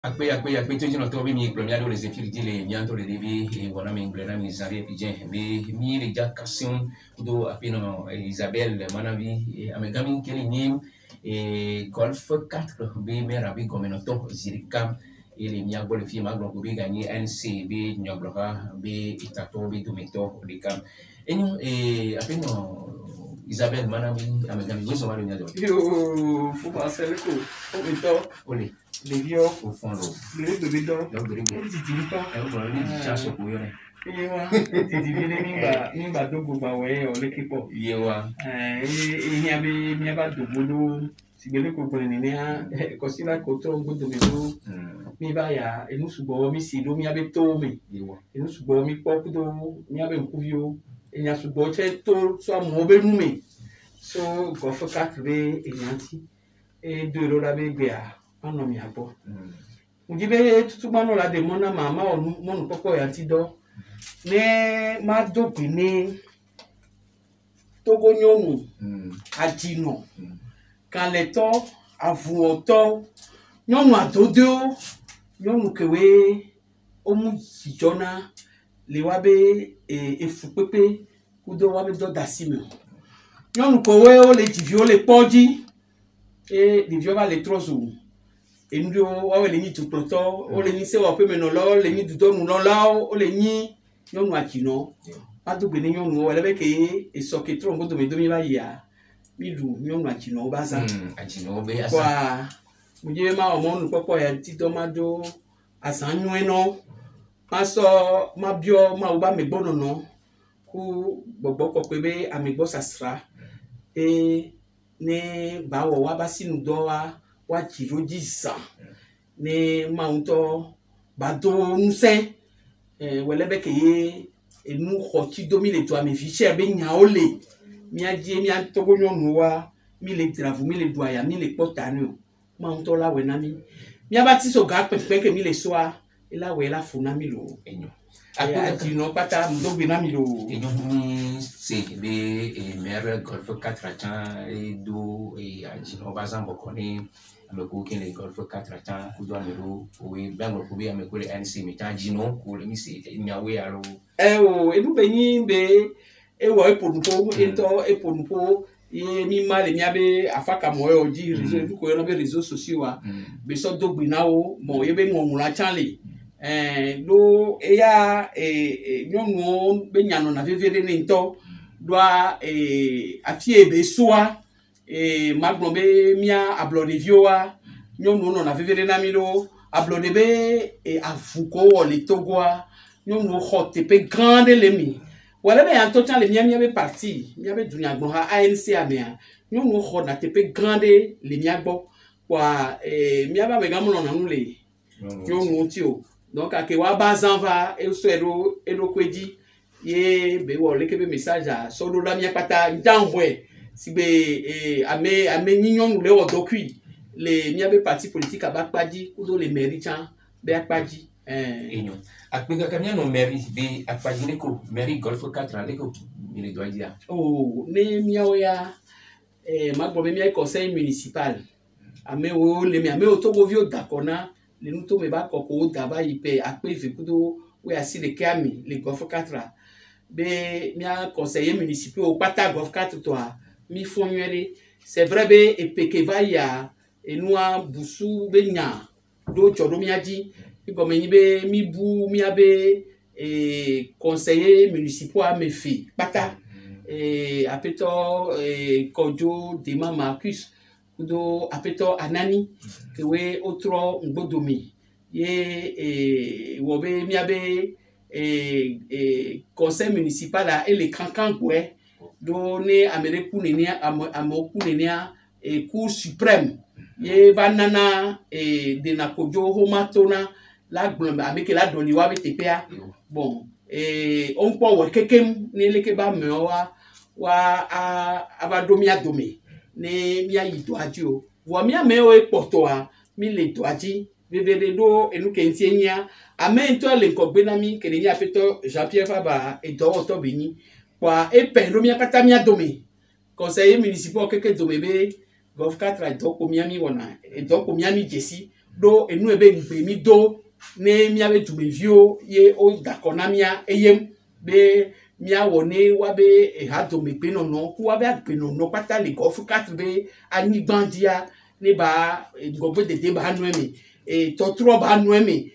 Akpe tu jino to mi premier les infiriti les bientôt les devi et voilà mi nglena mi zarie pidien mi les jacassion do apino Isabelle manavi amegami kele nim et golf 4 be mera be gomenoto zirikam et les miago le fi maglo be gagner NCB nyogloha be itato be dumeto likam et nous et apino Isabelle manavi amegami gozo maro nyado yo faut passer le coup ole les vieux au fond l'eau le bébé donc donc de on dit dit pas et on dit chasse pour yone yewa dit dit ni ba dogo ba we o le kipo yewa ni ba dogo do si bele ko ko ni a ko si la ko to go do do mi ba ya e nu subo mi si do mi abe to mi yewa e nu subo mi po do mi abe nkuvio e nya subo che to so mo be mu mi so go fo 4 be e nyanti e do ro la be gbe a ono mi abo ujibe tutu mano la de mona mama onu monu popo ya ti do ne ma do pe ni togo nyonu ajino kan le to avu oto nyonu atode o nyonu kewe omu jona le wa be efu pepe kudo wa be do dasime nyonu kowe o le jivi o le poji e divio va le trozo endu o le ni tuproto o le ni se wa pe meno lo le ni dudo nu lo la o le ni nyonu akino adugbe ni nyonu o le be ke esoke tro ngodo me do mi ba ya mi du nyonu akino ba za akino be asa kwa muje ma o mo nu popo ya ti do ma do asanyu eno ma so ma bio ma o ba me gbono no ku gbogbo ko pe be amigbo sasra ne bawo wa ba sinu do wa jiroji san ne ma unto ba do nse welebe ke ye enu ho ti do mi le to ami fi se be nya o le mi aje mi an to go nyonu wa mi le travu mi le do aya mi le potani o ma unto la we na mi abati so ga pepe ke mi le so a ila we la funa mi lo enyo ati no pata ndo gbe na mi lo enyo mi se be e mer golf 4 chan e do e ajino bazambo koni ameko ke le golf 4 chan ku do amero we bango ku be ameko le NC mi tan jino ku le mi se nyawe aro o edu be yin be e wo eponupo ento eponupo ye mi ma le mi abe afaka mo e oji réseau du ko yo be réseaux sociaux wa be so do gbe na o mo ye be ngomura chanle do eya nyonu be nyano na vevere ni nto doa ati ebe soa magno be mia ablode vioa nyonu no na vevere na mi do ablode be afuko o le togoa nyonu hote pe grande le mi wala be anto chan le mia be parti mia be dunya gbo ha ANC amea nyonu ho na te pe grande le mia gbo kwa mia ba be gamu no na nule nyonu ti o donc ake wa bazan va e so ero kweji ye be wo le ke be message a so do la mi pata njangwe si be ame nyinyon le wo dokui le mi be parti politique abakpaji kudo le mairie chan be akpaji enyo akpega kamia no mairie be akpaji ne ko mairie golf 4 le ko mi le doit dire oh ne mi oya magbo mi conseil municipal ame o le mi ame o to govio dakona le nous to me ba koko daba ipe akpe vekudo we asi le kami le golf 4 be mia conseiller municipal o pata golf 4 to mi fonywere c'est vrai be epeke va ya enua busu be nya do chodo mi aji ibo me be mi bu mi abe conseiller municipal me fi pata apeto kojo de Marcus kudo apeto anani kewe otro ngbodomi ye wobe miabe conseil municipal a ele kankan gwe do ne amereku neni amoku neni cour suprême ye banana de na kojo homatona la glombe ameke la doli wa betepea bon on po we kekem ne leke ba mewa wa abadomia domi ne mia yido aji o wo mia me o epoto a mi le to aji vevere do enu ke ntienya ame nto le nkogbe na mi kele ni apeto Jean-Pierre Faba e do to beni kwa e pe do mia kata mia domi conseiller municipal keke domi be golf 4 do ko mia mi wona e do ko mia mi jesi do enu ebe ngbe mi do ne mia be tumevio ye o dakona mia eyem be mia woni wa be ha do me pe no no ku wa be pe no no pata le golf 4 be ani gbandia ne ba ngogbe dede ba nu emi totro ba nu emi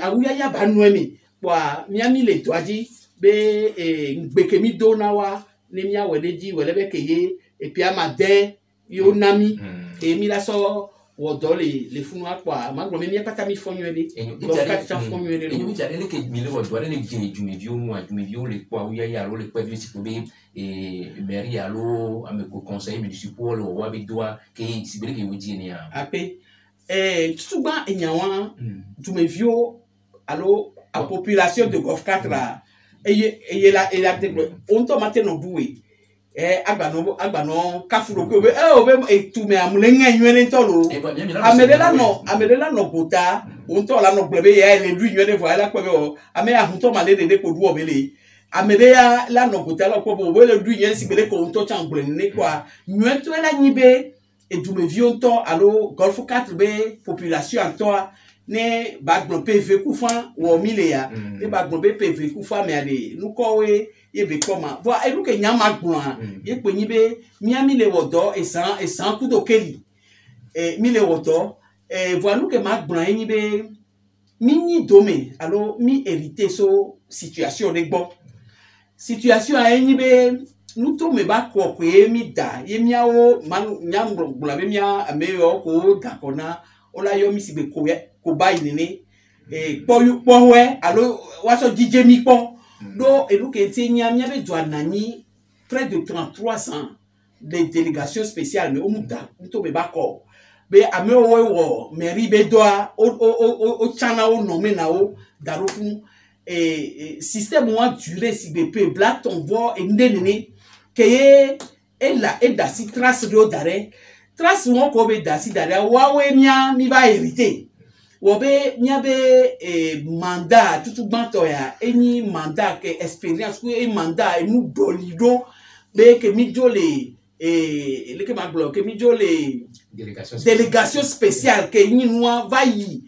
awuya ya ba nu emi kwa mia mi le to aji be ngbe ke mi do na wa ne mia weleji welebe ke ye et puis amade yo nami mi la so wodo le funu akwa ma gbo mi e pata mi fonyo ele do ka cha fonyo ele mi ja le ke mi le wodo le jini jumevio mu jumevio le kwa uya ya lo le kwa vi si pobe meri ya lo ame ko conseil mi support lo wa bi doa ke si bele ke wodi ni a ape tutuba enyawa jumevio alo a population de Golf 4 là et la on to matin no buwe agbano kafuro ko be tume amulenga nywele ntolo amedela no bota onto la no gbebe ya le du nywele vo ala ko be o ame ahunto ma le de ko du obele amedea la no bota la ko bo le du nywele sibele ko onto chambre ne kwa nywento la nyibe edume vionto alo Golf 4 be population antoa ne bagbon PV kufan wo mileya ne bagbon PV kufan me ale nukowe ye be koma vo elu ke nyama gbon ye pe yin be miami le wodo esan kudo keli mi le wodo vo anu ke ma gbon yin be mini dome alo mi hérité so situation de gbo situation a yin be nu to me ba ko pe mi da ye miawo man nyam gbon be mia ameyo ko dakona ola yo mi sibe ko ba inene po we alo waso dj mi po do eluke ti nyam be do anani près de 3300 de délégations spéciales mais omuta to be ba ko be ame wo mairie be doa o chana o nommé na o darofu système wa duré si be pe black ton vo e ndenene keye e da si trace do dare trace won ko be da si dare wa we mia mi va hériter wo be mia be mandat tutu gbanto ya eni mandat ke expérience ku e mandat e nu dolido be ke mi jole le ke ma bloquer mi jole délégation spéciale que nyinwa va yi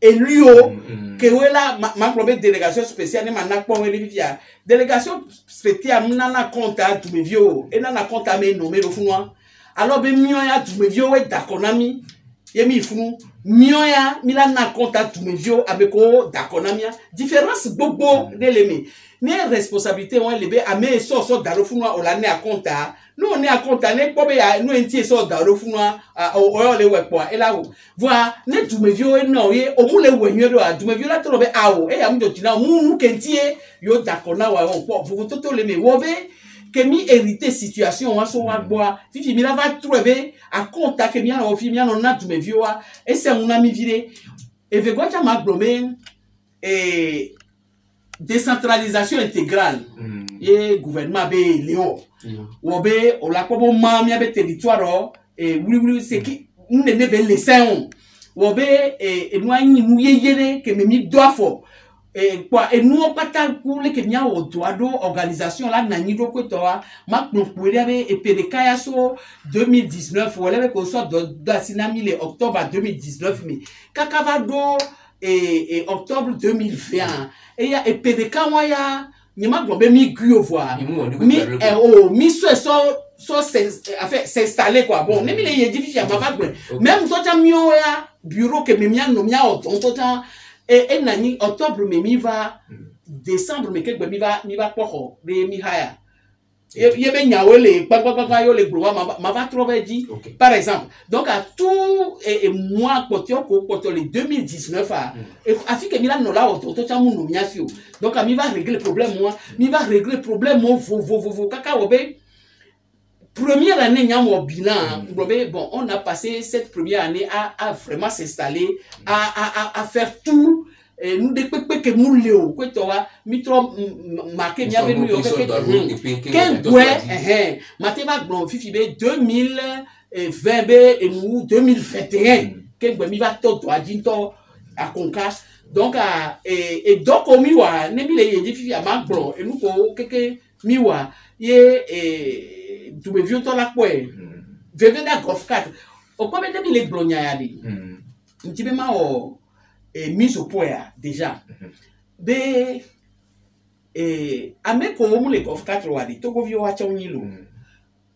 elio que wela ma problème délégation spéciale ne ma na pon we via délégation spéciale na na compte à tout vio et na na compte à me nommer le funwa alors be mion ya tout vio we dakonami yemi funu mion ya mi la na compte à tout vio abeko dakonami différence gbogbo de lemi ne responsabilité on lebe ame so dalo funwa o la ne a compte nous on est à compte ne pobe ya nous enti so dalo funwa o le we po e la wo voa ne dumevio no ye o mu le wenyo do a dumevio la to be awo e ya mu jotina mu kentie yo dakona wa on po fu to le me wo be que mi hérité situation wa so wa gboa fifi mi la va trouver à compte que mi na o fi mi na na dumevio wa e se una mi vire e ve gwa ma glome et décentralisation intégrale et gouvernement be léo wobe ola kobo ma mi be territoire wuli c'est qui nous ne be lesin wobe enu anyi mu yeyere que mi doit fo kwa enu opata kule que mia o doado organisation la nani do ko to ma kpopure be e PDK ya so 2019 wala be ko so do sinami le octobre 2019 mi kakava do et octobre 2020 et ya e PDK wa ya nyama globe mi guyo voir mi so s'installer quoi bon ne mi le yedifi ma va même to ta mio ya bureau que me mia no mia o to ta et nani octobre me mi va décembre me quelque mi va poko de mi haya ye be nyawele pa yo le gro ma va trouver dit par exemple donc à tout et moi potio le 2019 a fi que mi la no la o to cha mu no miafio donc mi va régler le problème moi vo kaka obe première année nyamo bilan bon on a passé cette première année à vraiment s'installer à faire tout nous de que nous léo que toi mi trop marqué mi avait nous que ouais matema bon fifi be 2020 be et nous 2021 que mi va to adinto à conca donc et donc au miwa ne mi le yedi fifi a ma bro et nous ko que miwa ye tu me vieux to la quoi veve da Golf 4 o ko be de mi le blonya ya di petit ma o mise au point déjà be ame ko mu le golf 4 wadi to go vi o acha onilo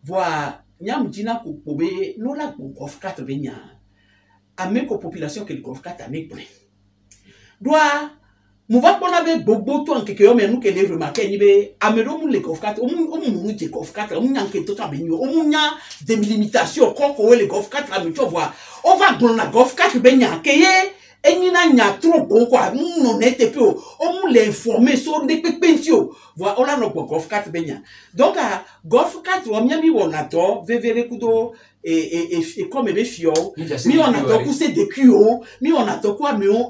voa nyam jina ko be no la golf 4 be nya ame ko population que le golf 4 ame plein doit Mouva bona be bobo to anke ke yo me nu ke le remarquer ni be amero mu le golf 4 o mu je golf 4 o mu nyanke to ta be nyo o mu nya des limitations ko le golf 4 ami to voir on va dans la golf 4 be nya ke ye enina nya trop bon quoi non était peu o mu le informer so de pepentio voilà on la no golf 4 be nya donc à golf 4 o mi wona to vevere kudo et comme ebe fio mi on a to ku se de kuo mi on a to ku amion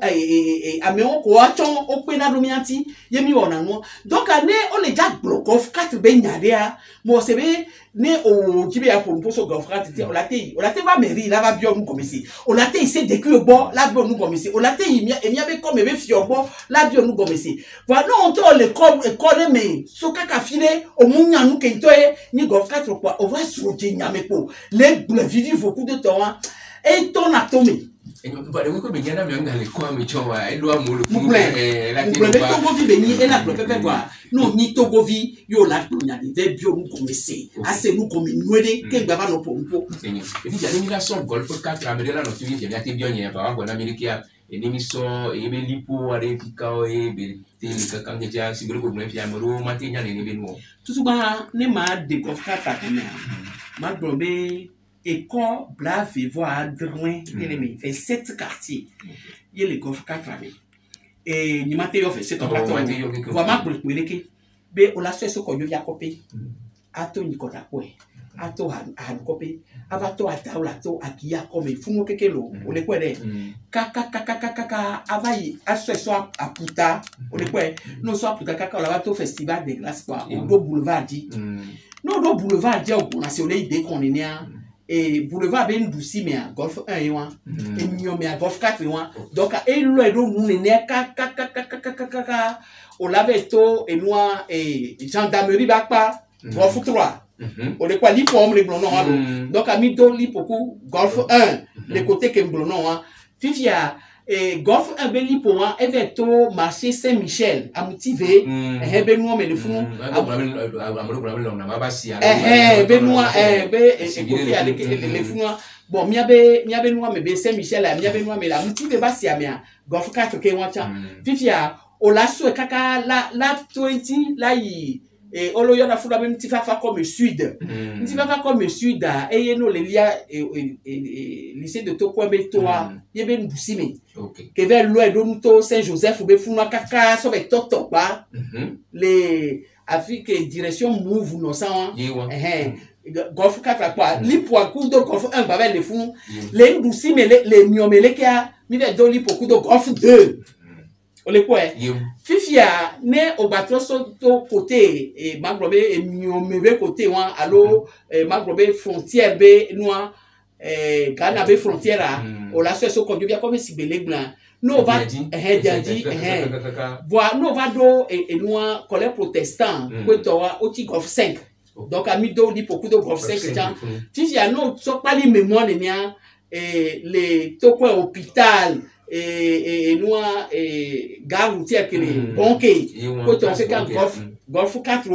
amion ko achon o pe na domianti ye mi on no donc ane o le ja golf 4 be nyarea mo se be ne o jibe ya pour so golf 4 o la te va mairie la va bio nous comme ici o la te se de kuo bo la bio nous comme ici o la te mi be comme ebe fio bo la bio nous comme ici voilà on to le comme mais so kaka file o munya nous ke ntoye ni golf 4 quoi on va sur nyame ko le vivi beaucoup de temps et ton atome et nous va de ko be nyana me ngale ko me chowa e do amolo ku la togo vi beni et la pepe quoi non ni togo vi yo la nya de bio nous commencer assez nous comme noué que baba no pompo et puis ya ni la son golf 4 amela no tu vi ya te bio nya ba ko na amerika et ni so e be lipo are pikao e be te le kanga ja siguro ko me fi amoro mate nya ne be no tout souvent ne ma de golf 4 ma blobé école blave voir droit ennemi fait 7 quartiers il les golf 4 années et ni matériau fait c'est comme vraiment pour le que be on la fait ce qu'on y a copié ato ni kota kwe ato han copé avato ataula to akia comme fumo kekelo on le kwede kaka avai aso so aputa on le kwe no so aputa kaka la bato festival de glace quoi au boulevard dit non do boulevard dit au national idée qu'on est et boulevard ben douci mais golf 1 et 1 et mio mais golf 4 et 1 donc et lo do nous ne kaka on l'avait to et noir et gendarmerie bakpa golf 3 on est quoi li pomme les blonds donc a mis do li beaucoup golf 1 les côtés que blonds fifia et golf 1 ben li pour moi et to marché Saint-Michel à motiver et ben nous mais le fond ben nous côté avec les fous bon miabe nous mais ben Saint-Michel miabe nous mais la motiver ba si amia golf 4 que wacha fifia o la so kaka la 20 là y et olo yona fula même ti fa comme sud ti fa comme sud et yeno le lia lycée de Tokwembe toa yebe ndusime que vers l'ouest de Saint-Joseph ou be funa kaka so be toto ba les Afrique direction move no sa golf 4 quoi li pour coup de golf 1 ba les funu les ndusime les miomele kia mi de do li pour coup de golf 2 on le quoi fifia ne au bateau to côté et maglobe et miomebe côté wan allo maglobe frontière be noa Ghana be frontière o la so ko bien comme si belé blanc no va diadi voilà no va do et noa colère protestant ko to o ti golf 5 donc a mis do li beaucoup de golf 5 gens fifia no so pas li mémoire ne nia et les to quoi hôpital et nous gare routière que les banquiers quand on fait quand golf 4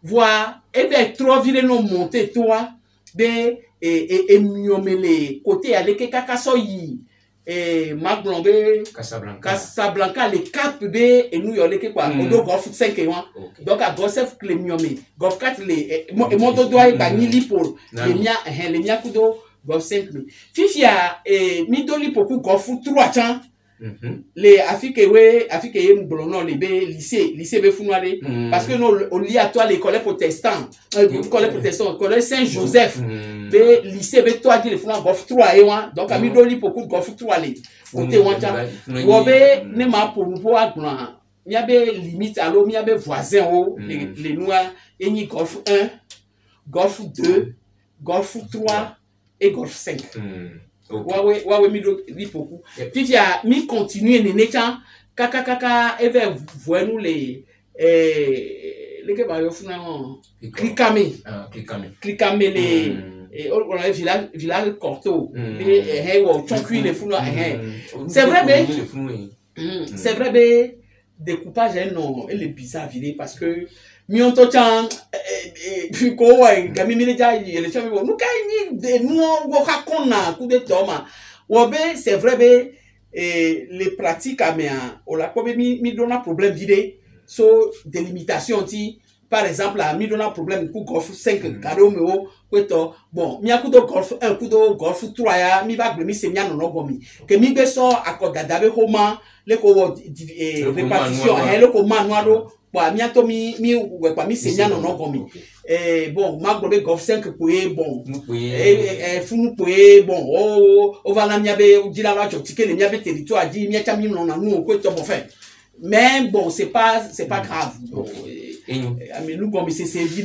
voir et ben trop vite non monter toi ben et miomele côté aller que kakaso yi et maglombe Casablanca les cap de et nous yole que quoi au golf 5 et donc à golf le miomé golf 4 les et mon doigt ba ni li pour les nya kudo golf 5 fifia et midoli beaucoup golf 3 tiens les Afrique et Mblono les lycée be funware parce que nous on lit à toi l'école protestant l'école Saint-Joseph be lycée be toi dit les funwa golf 3 et 1 donc a midoli beaucoup golf 3 les côté wanta wobe ne ma pour agran miabe limite allo miabe voisin les noirs et ni golf 1 golf 2 golf 3 et golf 5 ouais mi do li beaucoup fifia mi continuer ne necha kaka et vers voir nous les que ba yo funa clicame les et on a village corto et on choque les fous c'est vrai mais c'est vrai mais découpage non elle est bizarre parce que mi on t'entend puis quoi gami mi déjà il est fait nous quand nous on raconte coup de toma ouais c'est vrai mais les pratiques à mais on l'a pas mi donne un problème d'idée so délimitation ti par exemple mi donne un problème pour golf 5 cadeau mais bon mi a coup de golf 1 coup de golf 3 ya mi va mi c'est mia non gomi que mi be so accorda dabe comment le ko répartition le ko manuado bon mi a to mi pas mi c'est mia non gomi bon ma go be golf 5 pour bon funu pour bon o va la mi be dila la chotique le mi be territoire di mi a mi non na nous ko to bon fait mais bon c'est pas grave mais nous comme c'est servi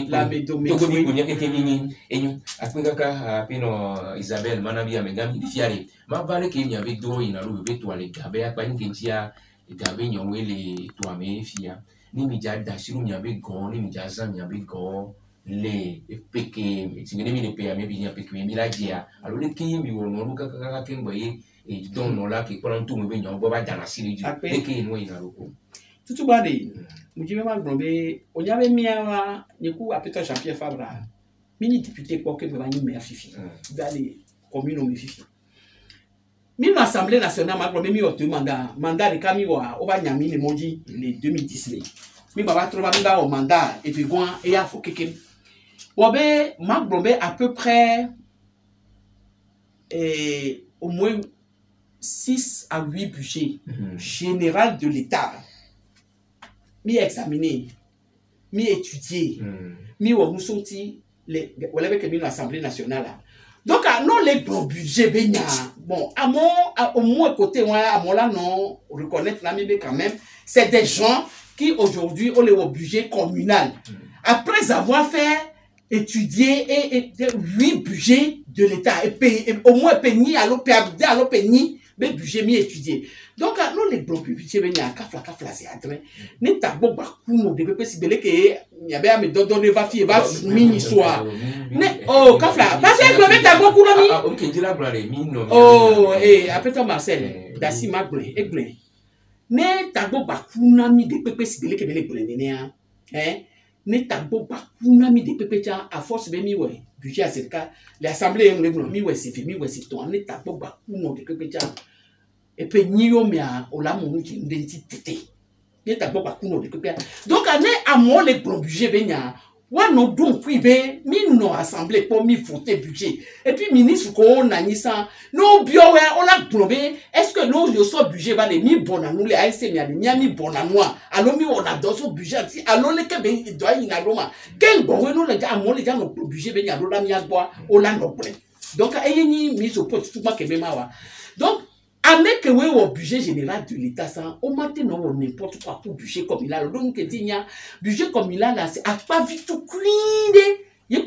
la médométrie Isabelle manabi amegami fiare ma vale que mi ave do ina lu be to ale gabe apa ni kentia gabe nyonwele to ame fia ni mi ja da shiru mi ave gon ni mi ja za mi ave gon le peke tingene mi le pe ame bi ni peke mi la dia alo le kin mi wono lu ka ken boye e don no la ke kolan tu mo be nyon bo ba dana siri ju peke no ina lu tutu bade mujibe ma grombe onyabe miawa niku apeta Jean-Pierre Fabra mini député pour que ba ni me fifi dali commune mi fifi mi l'Assemblée nationale ma grombe mi o mandat de kami wa o ba nyami le moji le 2010 mi baba trouva mi ba o mandat et puis goin et a fo keke wobe ma grombe à peu près au moins 6 à 8 budgets général de l'État mi examiner mi étudier mi wo nous sorti les wala que mi l'Assemblée nationale donc non les gros budget benya bon au moins côté moi à mon là non reconnaître la mi quand même c'est des gens qui aujourd'hui ont le budget communal après avoir fait étudier et 8 budgets de l'État et payer au moins payer à l'opéni mais budget mi étudier donc non les gros budget benya kafla c'est adré ni tabo ba kuno de pe si bele que y avait à me donner va mini soir mais oh kafla parce que le mettre beaucoup mi OK dit la blare mi no oh après Marcel dasi magble egble ne tabo ba kuna mi de pe si bele que bele blende ne tabo ba kuna mi de pe cha à force be mi ouais budget à cette cas l'assemblée mi ouais c'est mi ouais c'est toi ne tabo ba kuno de pe cha et puis niyo mia ola monu ki identité ni ta boba kuno de kopia donc ane amo les gros budget benya wa no don privé mi no assemblée pour mi voter budget et puis ministre ko na nisa no bio we ola globé est-ce que no yo so budget va les mi bona nous les ASC mi bona noa allo mi on a dans son budget si allo le ke be do ina roma ken bo we no le ja amo le ja no budget benya do la mi agboa ola no ple donc ayeni mi so pot tout ma ke be mawa donc avec le budget général de l'État, ça, au matin, non, n'importe quoi pour budget communal. Donc, il y a budget communal, là, c'est à pas vite tout cuire. Il y a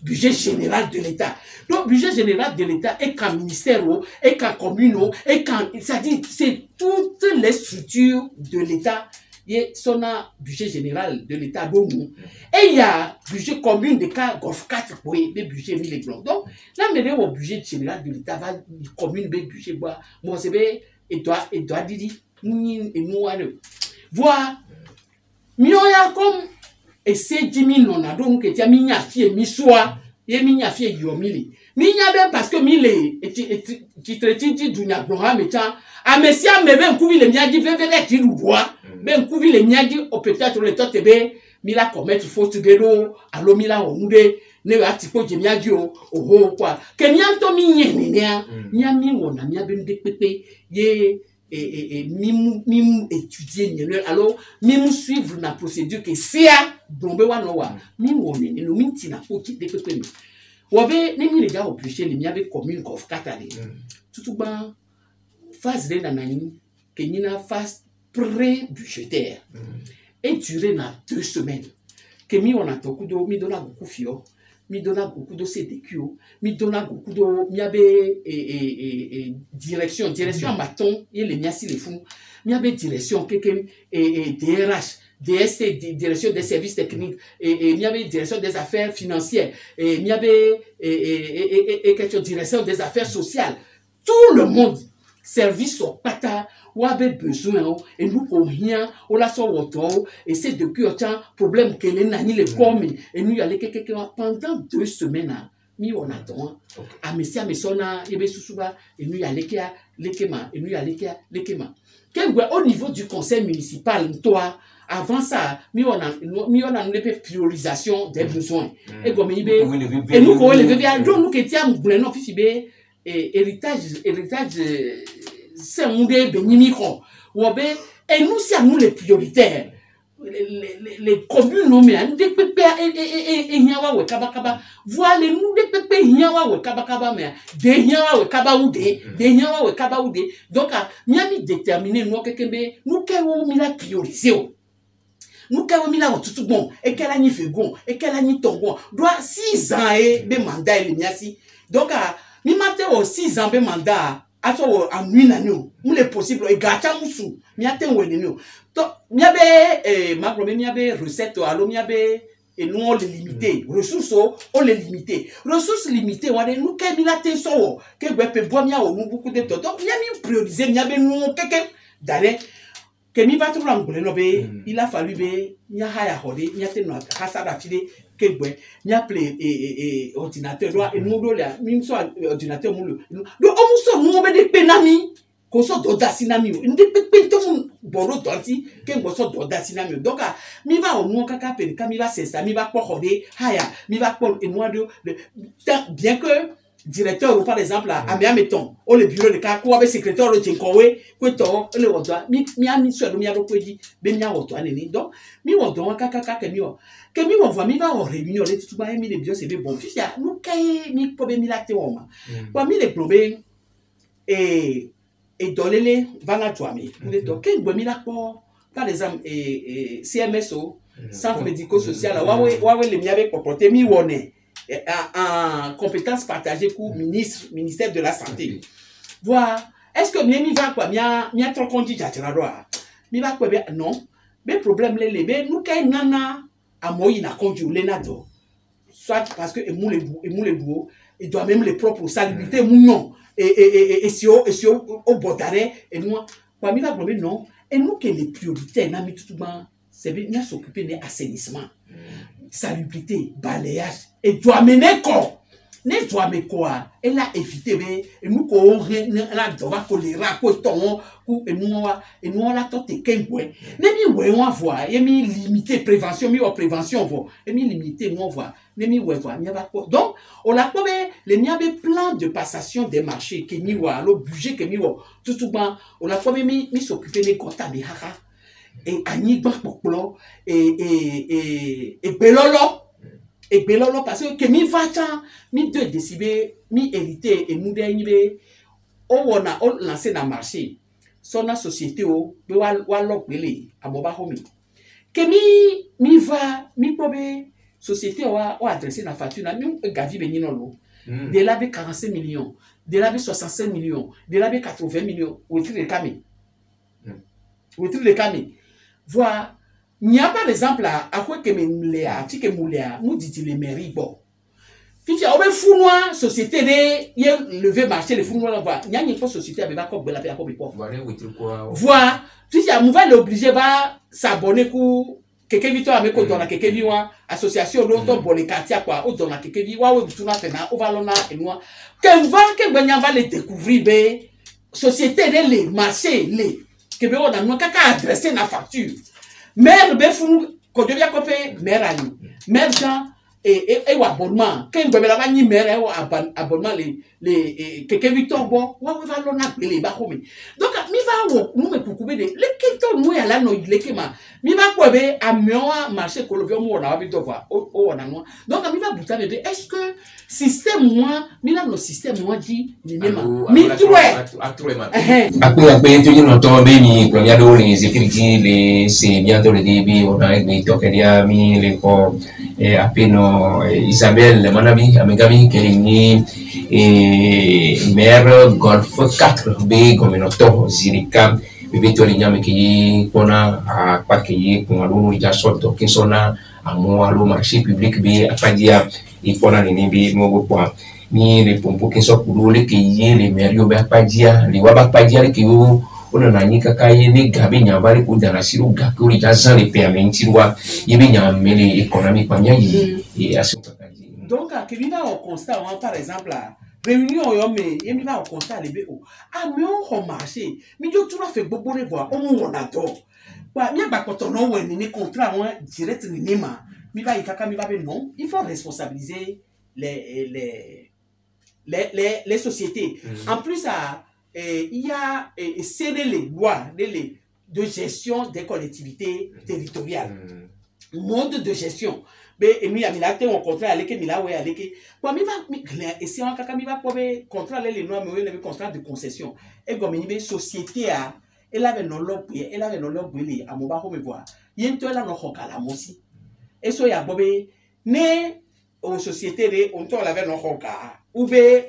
budget général de l'État. Donc, budget général de l'État est qu'un ministère, est qu'un commune, est qu'un, c'est-à-dire, c'est toutes les structures de l'État. Il y a son budget général de l'État. Et il y a budget commune de cas Golf 4 pour les budgets 1000 blancs. Donc, là, mais le budget général de l'État va commune de budget bois. Moi, c'est bien, et doit dire, et nous, voir, mieux comme, et c'est 10 000 non, donc, et tu as mis à fier, mi soit, et mi à fier, yomili. Mi a bien parce que mi les, et tu du Nabroha, mais tiens, ah, mais si à me ben couvi les miens dit, venez, tu nous vois. Ben couvi les miens dit, au peut-être le temps tebe, mila commettre faute de l'eau, allo mila onde, ne va tipo de mia dio, oh quoi. Que mianto mi nyenia, mi wona mi ben de pepe, ye, mimu étudier nyene, alors, mimu suivre la procédure que si a, dombe wanowa, mi wone, ne lo minti na poti de pepe. Wabe, ne mi les gars obligés, les miabe commune Golf 4 allez. Tout ban, phase de nanani, que nina phase pré-budgétaire et duré dans 2 semaines que mi on a beaucoup de mi donne beaucoup fio mi donna beaucoup de CDQ, mi donna beaucoup de, mi avait direction à maton, et les miasi les fous, mi avait direction, DRH, DST, direction des services techniques, il y avait direction des affaires financières, il y avait direction des affaires sociales. Tout le monde, service au pata, ou avait besoin, et nous pour rien, on l'a sur auto, et c'est de que autant problème que les nani les commis, et nous y allons pendant 2 semaines, mi on attend, à messia mesona, et bien sous-souba, et nous y allons l'équema, et nous y allons l'équema. Au niveau du conseil municipal, toi, avant ça, nous on a une priorisation des besoins. Et comme il et nous quand les bébés, nous qui étions non fils héritage c'est un des bénimicro. Et nous c'est nous les prioritaires. Les communes nommées, des pépé et nyawa we kaba voilà nous des pépé nyawa we kaba mais des nyawa we kaba ou des nyawa we kaba ou des donc miami déterminer nous kekembe nous kewo mi la prioriser. Nous avons mis là tout bon et qu'elle a ni fait bon et qu'elle a ni tongon doit 6 ans et be mandat et miasi donc mi matin 6 ans be mandat à so en nuit nanu nous les possible et gacha musu mi aten we nenu donc mi abe ma problème mi abe recette allo mi abe et nous on les limiter ressources on les limiter ressources limitées on nous que mi la ten so que be pe bo mi a nous beaucoup de temps donc mi a mi prioriser mi abe nous quelqu'un d'aller que mi va trouver un goulenobe, il a fallu be, nya haya hode, nya te no hasada fide, que bwe, nya play ordinateur, doit et nous là, mi so ordinateur moulu. Donc on so nous be de penami, qu'on so doda sinami, une de pe to mon boro danti, que on so doda sinami. Donc mi va au nous kaka pe, quand mi va c'est ça, mi va pas hode, haya, mi va pas et moi de bien que directeur ou par exemple à mettons au le bureau de cas quoi avec secrétaire de Tinkowe quoi to le odoa mi ami so mi aro kwedi be mi awoto aneni donc mi wodo kaka ke mi on voit mi va en réunion les tout ba mi les bio c'est bon fils ya nous kay mi pobe mi la te woma kwa mi les plomber et dolele vanga twami le to ken bo mi la ko par exemple CMSO centre médico-social wa le mi avec porter mi wone en compétences partagées pour ministère de la santé. Voilà. Est-ce que mi va quoi? Mi a trop conduit à Tirador. Mi va quoi? Non. Mais problème les nous kay nana à moyi na conduit les nado. Soit parce que et moule boue il doit même les propres salubrité non et si au bordare et nous quoi mi va problème non et nous que les priorités na mi tout ban c'est bien s'occuper de assainissement. Salubrité, balayage, et doit mener quoi? Ne doit mener quoi? Elle a évité, et nous, qu'on a doit choléra, et nous, la tente, qu'un point. Ne mi, on voit, et mi limité, prévention, on voit, et mi limité, on voit, ne mi, on voit, donc, on a quoi, les miabe plan de passation des marchés, que mi, le budget, que mi, tout bas, on a quoi, mi s'occuper des quotas de hara. Et Annie Bakpoklo et Belolo parce que mi vata mi deux décibels mi hérité et nous dernier on a lancé dans le marché son société au walok belé à Mobahomi que mi va mi pobe société ou adressé la facture mi gavi beninolo de là 45 millions de là 65 millions de là 80 millions au titre de Kami voilà, il n'y a pas d'exemple à quoi que nous dit les mairies bon. Fifi a fou noir société de lever marché les fou noir va. Il y a une société avec la cop de la paix à cop voilà, fifi a mouva l'obligé va s'abonner pour quelqu'un vito avec dans la quelqu'un viwa association d'autres bon les quartiers quoi ou dans la quelqu'un viwa ou tout na fena ou valona et moi que va les découvrir ben société de les marchés les que on a nous kaka adressé na facture maire be fou ko devia ko fait maire ali maire Jean et abonnement quand be la ni maire abonnement les quelqu'un Victor bon wa va lona belé ba ko mi donc mi va wo nous me kukube de le kito nous ya la no le kema mi va ko be amioa marché ko le mo na bi dova o na no donc mi va buta de est-ce que système moi mi na no système moi dit ni nema mi troué après tu no to be ni ko ya do les effectifs les c'est bientôt le début on a avec tokeria mi les ko apeno Isabelle Manabi Amegabi Kelini maire Golf 4 B Gomenoto Zirika Vitori Nyame ki pona a pa ki ko alo ja sorto kinsona amo alo marché public bi apadia i pona ni bi mo bo ni le pompo kinso kudole ki ye le maire yo ba apadia le wa ba apadia ki yo ona na nyika kai ni gabi nyabari ku dana siru gakuri jazan le permenti wa yebi nyamele économique pa nyayi et asunta kaji donc akibina au constat par exemple réunion yo me yemi va au constat le be o mais on marché mi jo tu fait bobo revoir on adore wa mi ba kotono we ni contrat moi direct ni ma mi va ikaka mi va be non il faut responsabiliser les sociétés en plus il y a serré les lois de gestion des collectivités territoriales mode de gestion be emi ya milate on contrat aleke milawe aleke kwa mi va et si on kaka mi va pobe contrat les noms mais le contrat de concession et comme ni be société a elle avait non lobby elle avait non lobby a mo ba ko me voir yento elle no hokala mosi et so ya bobe ne o société de on to l'avait non hoka ou be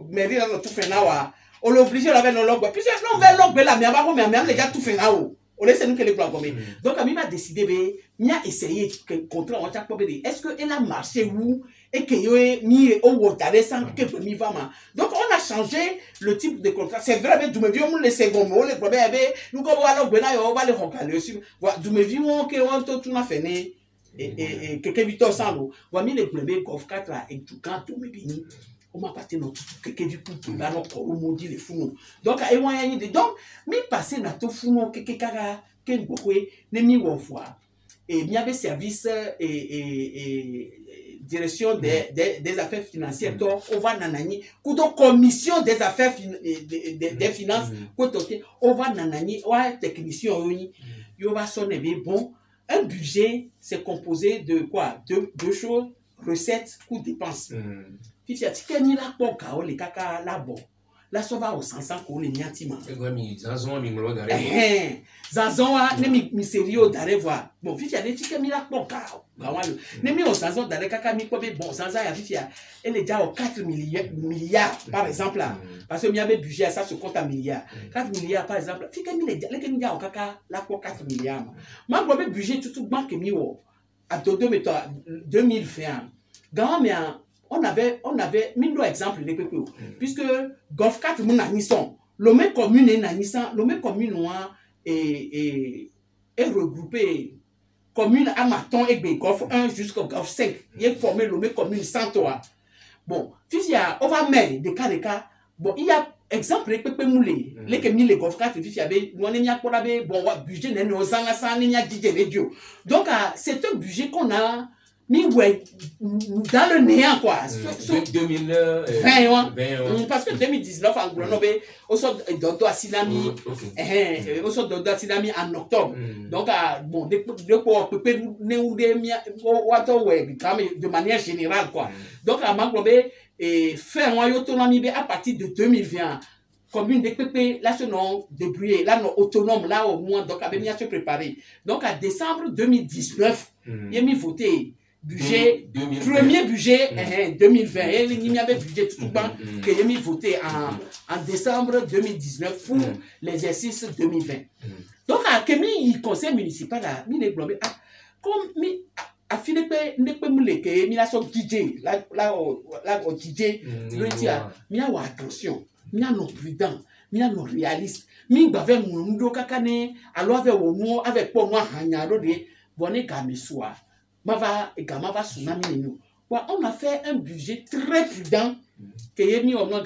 mairie là no tout fait na wa on l'obligé l'avait non lobby puis non vers lobby là mais ba ko mais les gars tout fait na o on laisse nous que les plans comme donc a mi va décider be mi a essayé que contrat on t'a pas est-ce que elle a marché où et que yo mi au wotare sans que mi va ma donc on a changé le type de contrat c'est vrai mais du me vieux le second mot le problème nous comme voilà bena yo va le honkale aussi du me vieux on que on tout na fait né et que Victor Sando va mi le premier Golf 4 et tout quand tout me bini on m'a parti notre que du coup là non ko modi le funu donc et moi y donc mi passer na to funu que kaka que ngokwe ne mi wo fois et il y avait service et direction des affaires financières donc on va nanani kudo commission des affaires des finances côté on va nanani ouais technicien yo va sonner bon un budget c'est composé de quoi deux choses recettes coûts dépenses si tu as mis la poca ou les caca là bon là ça va au sens qu'on les niatima zazon mi mlo dare zazon a ne mi sérieux dare voir bon si tu as dit que mis la poca ne mi au sens dare caca mi quoi bon sans ça il y a elle est déjà au 4 milliards par exemple là parce que il y avait budget ça se compte en milliards 4 milliards par exemple si que mi les que mi au caca là pour 4 milliards moi quoi budget tout banque mi au à 2021 grand mais on avait mille exemple de peuple puisque Golf 4 mon anisson le même commune et anisson le même commune est regroupé commune à Maton et Golf 1 jusqu'au Golf 5 il est formé le même commune sans toi bon si on va mettre des cas bon il y a exemple peuple moulé les que mille Golf 4 si y avait on n'y a pas bon budget n'est nos ans n'y a dit radio donc c'est un budget qu'on a mis ouais dans le néant quoi 2020 parce que 2019 en Grenoble au sort d'Odo Asinami au sort d'Odo Asinami en octobre donc bon de quoi peut de manière générale quoi donc à Maglobe et faire un autonomie à partir de 2020 commune de PP là ce nom débrouillé là non autonome là au moins donc avait bien se préparer donc à décembre 2019 il a mis voté budget premier budget 2020 et il y avait budget tout bas que j'ai mis voté en décembre 2019 pour l'exercice 2020 donc à Kemi conseil municipal là mi les globé comme mi a Philippe ne peut me le que mi la so DJ là au DJ le dia mi a attention mi a non prudent mi a non réaliste mi bave mundo kakane alors avec au mo avec pour moi hanyaro de bonne kamiswa Mava tsunami nous. On a fait un budget très prudent que y a mis au moins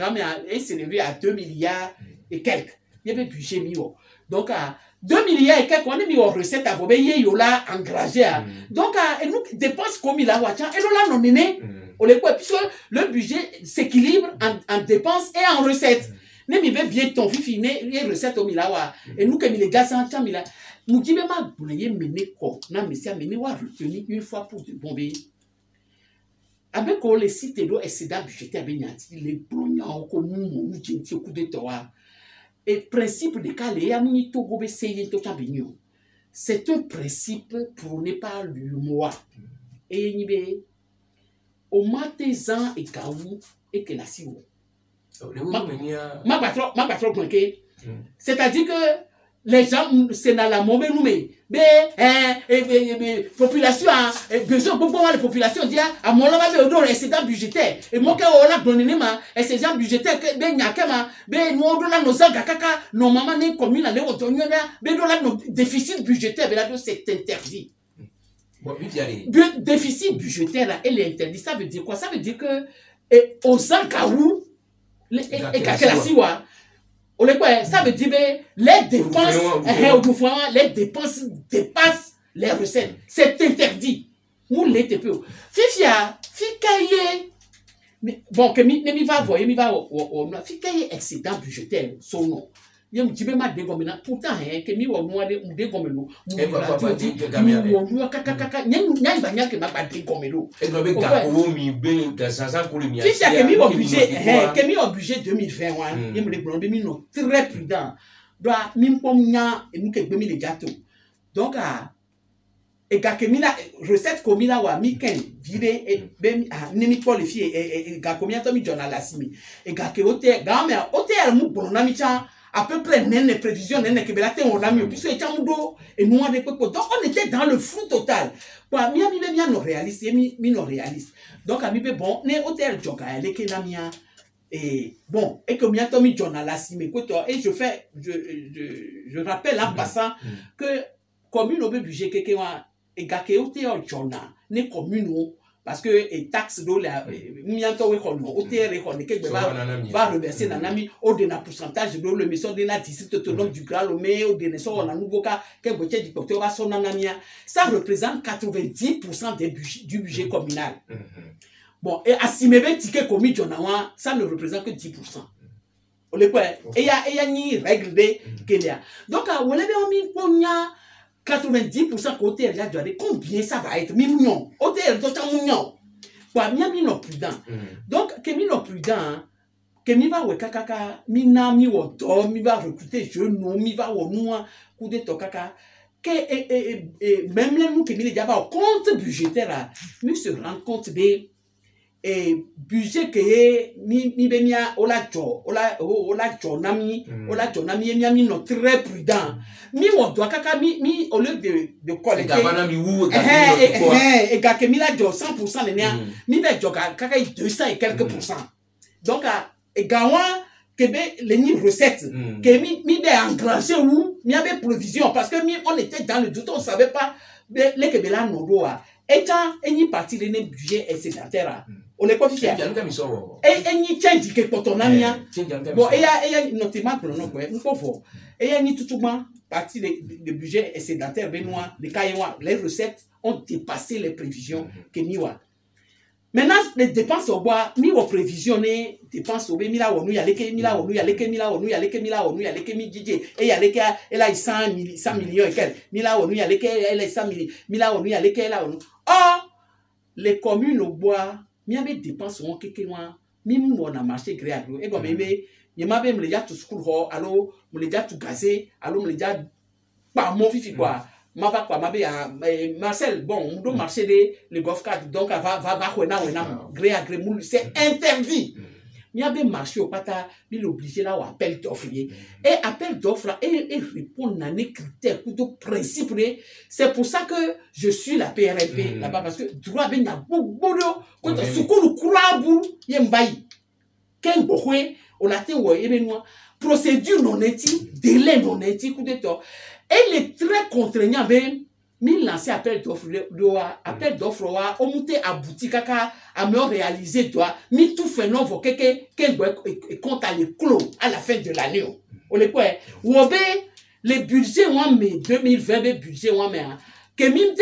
et c'est élevé à 2 milliards et quelques. Il y avait budget mis au. Donc à 2 milliards et quelques, on a mis aux recettes à Bobé, il y a engagé. Donc et nous dépenses comme il a watcha et là non né. On les quoi puisque le budget s'équilibre en dépenses et en recettes. Ne mi be bien ton fifi les recettes au milawa et nous comme les gars sans mila nous dit même à bouler mener quoi na monsieur mener wa retenir une fois pour de bon bé avec on les sites de excédent budgétaire benyati les plognon comme nous genti au coup de toi et principe de calé amni to go be sey to champion c'est un principe prôné par l'humour et nibe au matezan et kaou et que la siwo. Ma patron c'est-à-dire que les gens c'est dans la mauvaise nommée population besoin beaucoup de population dit à mon lama be odor excédent budgétaire et moi que on a donné ma excédent budgétaire que be nyakema be no do la no zanga kaka no mama ne commune na le otonyo be do la no déficit budgétaire be là c'est interdit. Bon, déficit budgétaire là elle est interdit, ça veut dire quoi? Ça veut dire que aux zangaou et kakela ça veut dire les dépenses dépassent les recettes. C'est interdit. Nous les TPE. Fifia, fikaye. Bon, que mi va voir, mi va fikaye excédent budgétaire, son nom. Yem tibe ma dégomena pourtant que mi wa noa de dégomelo. Nya banya que ma ba dégomelo. Et no be ga ko mi be ga sansan ko le mi. Fifia que mi au budget 2020 yem le blon de mi no très prudent. Doit mi pom nya e mi ke gbe mi le gâteau. Donc et ga que mi la recette ko mi la wa mi ken vire e be ni mi pour les filles et ga combien to mi journal la simi. Et ga que hôtel ga me hôtel mu bon na mi cha à peu près les prévisions n'est que belate on a mis puisque et chamudo et nous on est donc on était dans le flou total quoi mi bien non réaliste mi non réaliste donc ami bon né hôtel joka elle que na mia et bon et que mi tomi journal la si mais et je rappelle en passant que commune au budget que et ga que hôtel journal né commune parce que et taxe do la mianto we kono OTR kono ke va reverser na nami au de na pourcentage de le mission de la district autonome du Grand Lomé au de ne so na nouveau cas que boche du docteur va son namia ça représente 90% du budget communal. Bon et asimebe ticket commis jonawa ça ne représente que 10%. On le quoi et ya ni règle de Kenya. Donc on le be mi ponya 90% côté là combien ça va être millions hôtel d'autant millions quoi mi non prudent donc que mi non prudent que mi va we kaka mi na mi wodo mi va recruter jeune mi va wo noa coup de to kaka que même les nous que mi déjà va compte budgétaire là mi se rend compte de et budget que mi benia ola nami mi non très prudent mi wo doit kaka mi au lieu de collecter et ga que mi la jo 100% le mi va jo kaka 200 et quelques pourcents donc et gawa que be les ni recettes que mi be engranger ou mi avait provision parce que on était dans le doute, on savait pas les que la no doa et quand any partie de budget excédentaire on est confié et ni change que potonamia bon et ya notamment pour non quoi il faut et ya ni tout partie de budget excédentaire benoît les caillois les recettes ont dépassé les prévisions que miwa maintenant les dépenses au bois mi au prévisionner dépenses au mi la wonu ya leke mi la wonu ya leke mi la wonu ya leke mi la wonu ya leke mi dj et ya leke elle a 100 millions et quel mi la wonu ya leke elle a 100 millions mi la wonu ya leke elle a wonu les communes au bois mi avait dépenses on quelque loin mi mo na marché gré agro et comme me ma be me déjà tout school ho allo me déjà tout gazé allo me déjà pas mon fifi quoi ma va quoi ma be Marcel bon on doit marcher les golf card donc va gré agré moule c'est interdit mi avait marché au pata il obligé là au appel d'offre et appel d'offre et répondre à des critères pour tout principe c'est pour ça que je suis la PRMP là-bas parce que droit ben na bodo quand sukulu kurabu yembai ken bohwe on a été ouais événement procédure non éthique délai non éthique ou de temps elle est très contraignant ben mi lancer appel d'offre appel d'offre wa on monter abouti kaka à me réaliser toi mi tout fait non voquer que compte à le clos à la fin de l'année on le quoi ou les budgets en mai 2020 les budgets en mai que minte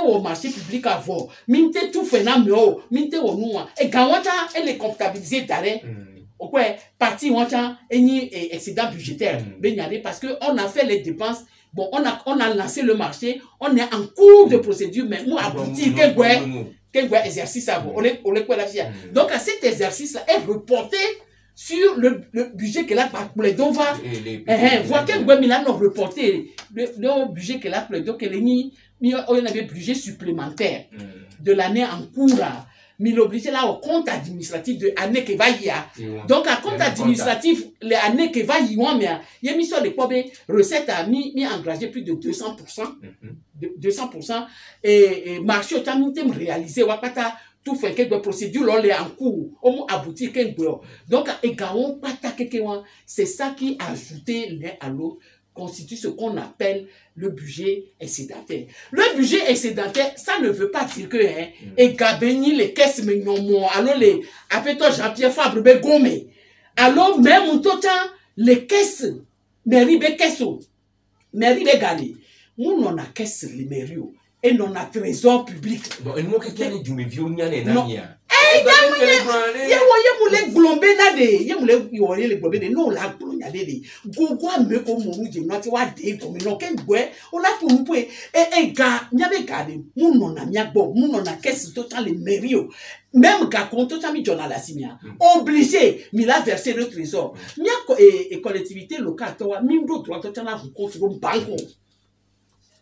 au marché public avant minte tout fait non minte au nous et gawata elle est comptabilisée d'arrêt quoi partie wanta eni excédent budgétaire parce que on a fait les dépenses. Bon, on a lancé le marché, on est en cours de procédure, mais nous aboutir quel exercice à vous. On est quoi la fille. Donc, à cet exercice-là est reporté sur le budget qu'elle a pour les dons va voir quel Milan a reporté le budget qu'elle a pour les dons qu'elle a mis on avait budget supplémentaire de l'année en cours mais l'obligé là au compte administratif de l'année qui va y a donc à compte administratif les années qui va y a mais il y a mis sur les pauvres recettes a mis engagé plus de 200% 200% et marché au temps réalisé wakata tout fait que procédure là est en cours on aboutit donc également c'est ça qui ajouté l'un à l'autre constitue ce qu'on appelle le budget excédentaire. Le budget excédentaire, ça ne veut pas dire que et gabeni les caisses mais non alors les appelle-toi Jean-Pierre Fabre Begome alors même tout temps les caisses mairie be caisse mairie be gagné nous on a caisse les mairie et non a trésor public bon et moi que qui est du me vieux nya les nania ye mule glombe na de ye mule yoye le glombe de no la glonya de gogo me ko monu je no ti wa de ko me no ke gbe o la ko mu e ga nya be ga de mu no na mia gbo mu no na caisse total le mairie même ka compte total mi journal la simia obligé mi la verser le trésor mia et collectivité locale to wa mi ndo droit total na compte go banco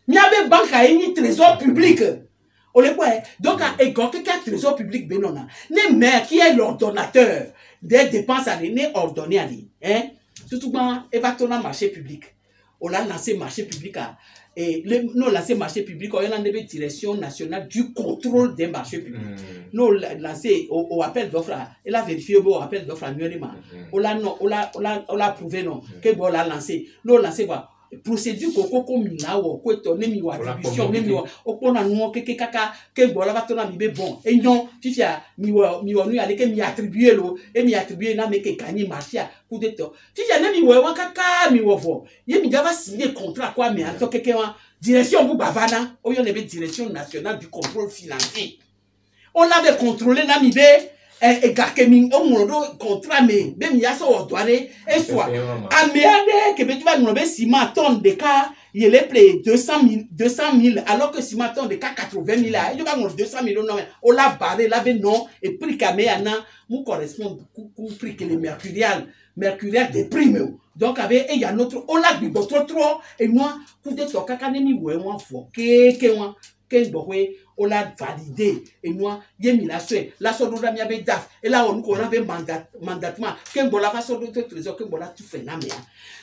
mia be banque a ni trésor public. Donc, quelqu'un trésor public benona, ne maire qui est l'ordonnateur des dépenses à l'année ordonnées à lui, hein, tout bon, et va tourner marché public. On a lancé marché public et nous lancé marché public, on a une direction nationale du contrôle des marchés publics. Nous lancé au appel d'offres, et la vérifié au appel d'offres annuellement. On l'a prouvé non, que bon l'a lancé, nous lancé quoi. Procédure koko minawo ko to ne mi wa attribution ne mi wa opona no keke kaka ke bola va to na mi be bon et non fifia mi wa nu ale ke mi attribuer lo et mi attribuer na me ke gagner marché coup de to fifia ne mi wa kaka mi wo vo ye mi ga va signer contrat quoi mais en to keke wa direction bu bavana o yo ne be direction nationale du contrôle financier on l'avait contrôlé na mi be et gakemi o mondo contrat mais même ya so odware et soit amiade que tu vas nous be ciment tonne de cas il est play 200 000 alors que ciment tonne de cas 80 000 il va nous 200 000 non on l'a barré là ben non et prix caméana nous correspond au prix que les mercurial déprime donc avec il y a notre on l'a bi trop et moi coup de to kaka nemi we moi fo ke moi que on l'a validé et moi yemi la so do mi abe daf et là on avait mandatement que bola va so do trésor que bola tout fait na me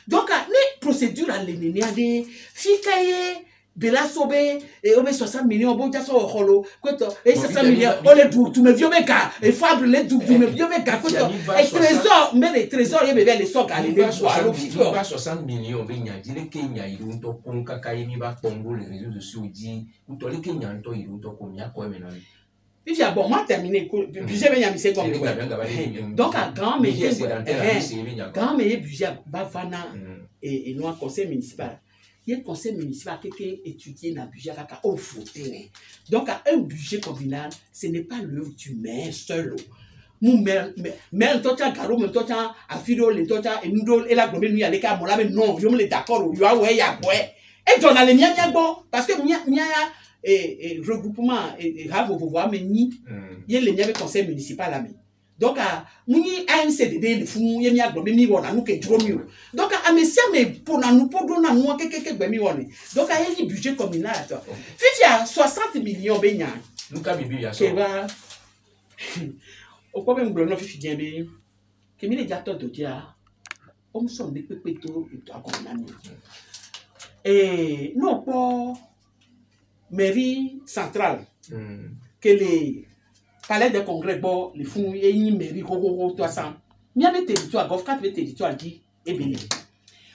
donc les procédures à l'ennemi ade fikaye bela sobe et on met 60 millions bon ja so holo kweto et 60 millions on les tout me vieux meka et fable les tout me vieux meka kweto et trésor mais les trésors y bebe les so ga les boalo fiko 60 millions be nya dire Kenya iru to kon kaka yemi ba Congo les réseaux sociaux dit ou to le Kenya to iru to ko nya ko me non puis bon moi terminé budget ben yami c'est comme donc à grand mais budget ba vana et nous conseil municipal. Il y a un conseil municipal qui a étudié dans le budget au voté. Donc, un budget communal, ce n'est pas l'œuvre du maire seul. Nous, mais toi, tu as garou, mais toi, tu as affidé, et nous, et la globale, nous, avec la mola, mais non, je me l'ai d'accord, il y a, ouais, il y a, ouais. Et tu en as les miens, bon, parce que, et regroupement, et grave, vous voyez, mais ni, il y a les miens, conseil municipal, là, mais. Donc, muni a un CDD le fou yemi a globé mi wona nous que trop mieux. Donc, à messia mais pour nous pour donner nous que mi wona. Donc, à un budget communal toi. Fifia 60 millions benya. Nous ka bibi ya so. Au problème glono fifi bien be. Que mi les directeurs de dia. On sont des pépeto et toi comme ami. Et non pas mairie centrale. Que les palais de congrès, bon, les fonds, et une mairie, 300. Il y a des territoires, Gof 4 territoires qui est béni.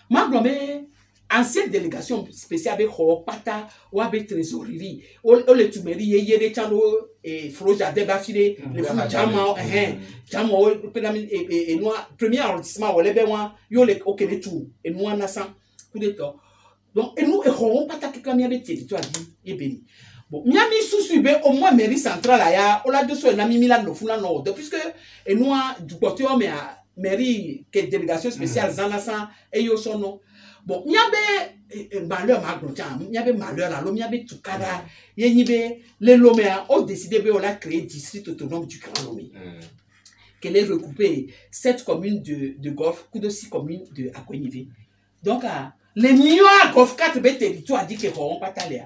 Ma glomé, ancienne délégation spéciale avec Pata, ou avec trésorerie, ou les tumeri, il y a des chano, et Froja, Debafile, les fonds, Jama, et noir, premier arrondissement, ou les béoins, yo les okele tout, et moi, Nassan, coup de temps. Donc, et nous, et Pata, qui a des territoires qui est béni. Bon, miami sous au moins mairie centrale aya, on l'a de so na mimi la no funa no de puisque et nous du côté mais mairie que délégation spéciale zanasa et yo sono. Bon, miabe malheur ma glontia, miabe malheur la lo miabe tukada, yenibe les lomea ont décidé de la créer district autonome du Grand Lomé. qu'elle est recoupée 7 communes de Golfe, que de 6 communes de Akonivé. Donc, les millions à Golfe 4 territoires dit qu'ils n'auront pas talé.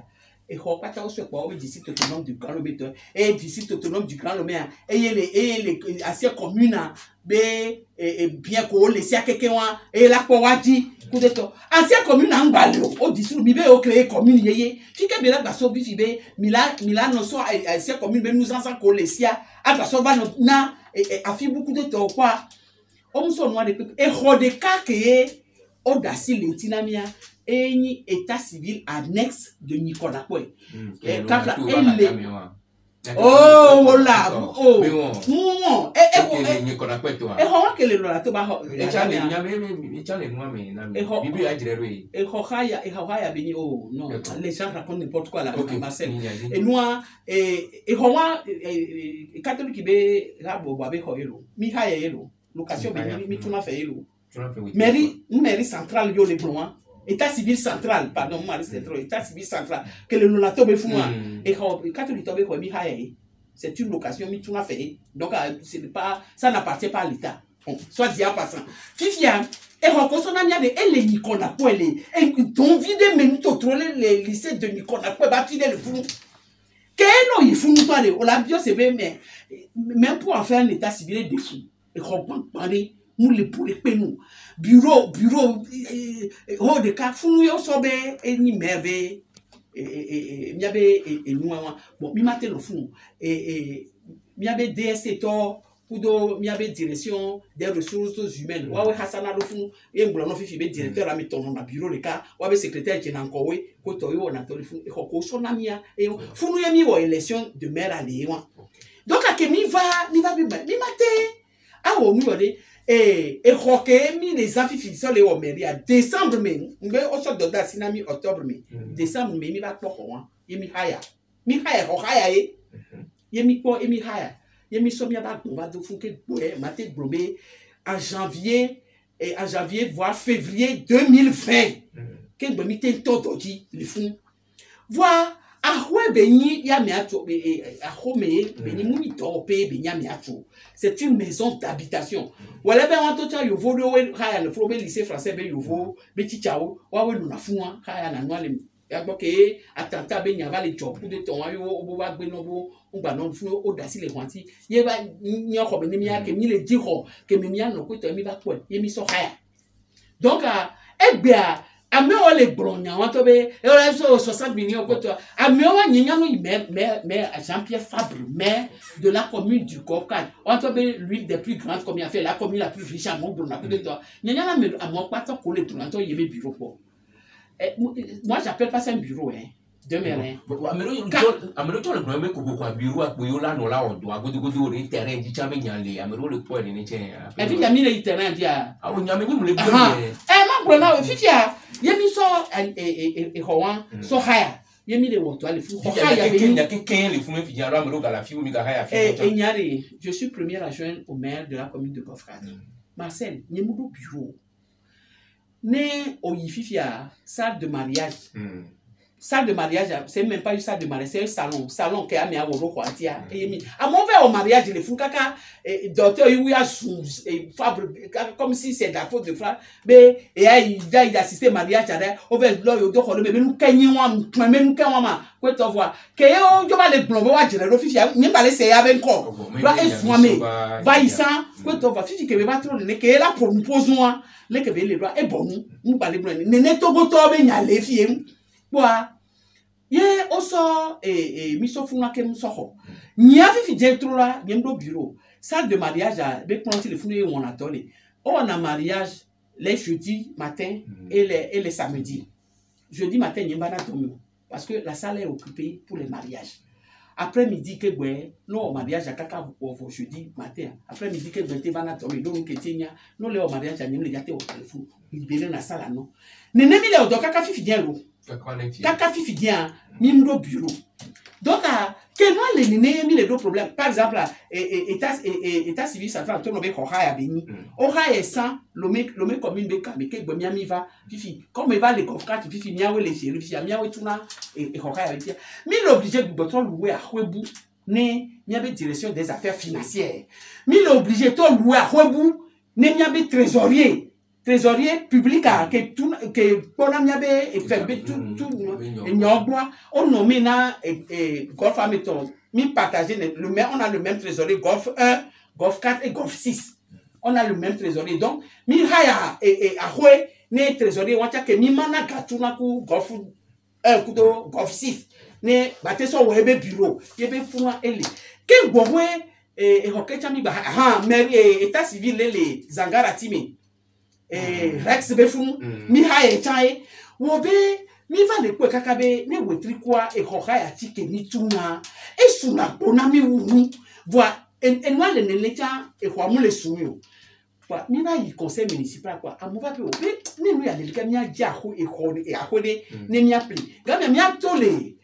Et qu'on pas au secours du district autonome du Grand Lomé et district autonome du Grand Lomé et les anciennes communes bien qu'on laisse à quelqu'un et la Kouadi coup de temps ancienne commune en Balio au district bibé au créé commune yé fi que bien la so bifibé Mila non so ancienne commune mais nous ensemble qu'on laisse à la so va na et a fait beaucoup de temps quoi on se noie de et rodeka que au dasi lentinamia et ni état civil annexe de Nicolas Koué. Oh, voilà. Oh, non. Les gens racontent n'importe quoi là, Marcel. Et nous, catholique, location, mairie centrale, yo les blancs. État civil central, pardon, état civil central, que le nonato be fuma, et quand tu tombes comme c'est une location, mais tu n'as fait. Donc, ça n'appartient pas à l'État. Bon, soit dit en passant. Fifia, et Rokosonamia de elle Nicolas Poele, et ton vide menuto troller les lycées de Nicolas Poele, bâtir le fou. Qu'est-ce qu'il faut nous parler? On l'a bien, c'est bien, mais même pour en faire un état civil de fou, et qu'on parler. Nous les pour les nous bureau oh de cas fou yo sobe et ni merbe et miabe et nous bon mi maté le fou et miabe DST to kudo miabe direction des ressources humaines wa we hasana le fou et ngolo no fifi be directeur a meton na bureau le cas wa be secrétaire général ko we ko to yo na to le fou e ko so na mia et fou nous yemi wo élection de maire à léon donc à que mi va mi maté ah o mi yode et roqué mi les affiches sur les mairie à décembre mais au sort de sinami octobre mais décembre mais mi va quoi mi haya haya mi quoi mi haya mi somia ba va de fou que maté globé en janvier voire février 2020 que mi ten todo dit les fous voir c'est une maison d'habitation. Voilà ben on tocha yo vodo we haya le frobe lycée français ben yo vo beti chao wa we na fuwa haya na noa le ya gboke atanta be nya va le job de ton wa yo obo wa gbe no bo ngba no fu o dasi le kwanti ye ba nyo ko be ni mi ya ke mi le di ho ke mi ya no ko to mi ba ko ye mi so haya donc egbe a me o le bronya wa to be e o so 60 millions ko to a me o nyanya no mais Jean-Pierre Fabre maire de la commune du Caucase on to be l'une des plus grandes comme il a fait la commune la plus riche à Montbron na ko to nyanya na me a mo pa to ko le to na to ye be bureau ko moi j'appelle pas ça un bureau hein de mer amero to le problème ko ko bureau a ko yo la no la odo agodogodo re terrain di chame nyale amero le po ni che e fi ya mi le terrain dia a o nyame ni mu le bureau ma brona fifia yemi so howan so haya yemi le woto ale fu haya be ni ken le fu me fi alo amero gala fi mi ga haya fi je suis premier adjoint au maire de la commune de Golfe-4 Marcel nyemudo bureau né o yififia salle de mariage salle de mariage c'est même pas une salle de mariage c'est un salon qui a mis à woro kwatia et à mon verre au mariage les fou kaka docteur Yuya Fabre comme si c'est la faute de frère mais et il assisté mariage là on va là yo do mais nous kenyi wa mais nous kenwa ma ko to voir que yo jo ba le blombe wa jere lo fifi ni ba le se ya ben ko va eswame va isan ko to va fifi que va trop ne que la propose moi le que le droit est bon nous ba le blombe ne to go to be nya le fie quoi ye oso miso funa ke msoho nya fifi je trop là bien do bureau salle de mariage be planter le funu on atole on a mariage les jeudi matin et les samedis jeudi matin nyemba na tomo parce que la salle est occupée pour les mariages après midi que non mariage à kaka au jeudi matin après midi que te bana tomo donc que tinya non le mariage à nyemle jate au téléphone libérer la salle non ne mi le do kaka fifi bien lo kaka fifi bien mimdo bureau donc que moi les néné mi les deux problèmes par exemple état civil central to no be ko haya beni o haya sans lomé commune be ka me ke gbe mi va fifi comme il va les confrères fifi miawe les chéri fifi miawe tuna et ko haya beni mi l'obligé de botron louer à Hwebu ne miabe direction des affaires financières. Mi est obligé to louer à Huebu, ne miabe trésorier public à que pona miabe et faire tout et nyogwa on nommé na golf ameton mi partager le même on a le même trésorier golf 1 golf 4 et golf 6 on a le même trésorier donc mi haya et à Hue ne trésorier wacha que mi mana gatuna ku golf 1 kudo golf 6 ne batte so webe bureau yebe funa ele ke gbowe et hokecha mi ba ha mais état civil les zangara timi Rex befun mi ha e chai wo be mi va le kwe kakabe ne wetri kwa e hoka ya tike ni tuna e suna bona mi wu voi enwa le nelecha e kwa mu le sunyo kwa mi va yi conseil municipal kwa amuva pe o be ne nu ya le ka mi aja ho e ko e akode ne mi appli ga mi atole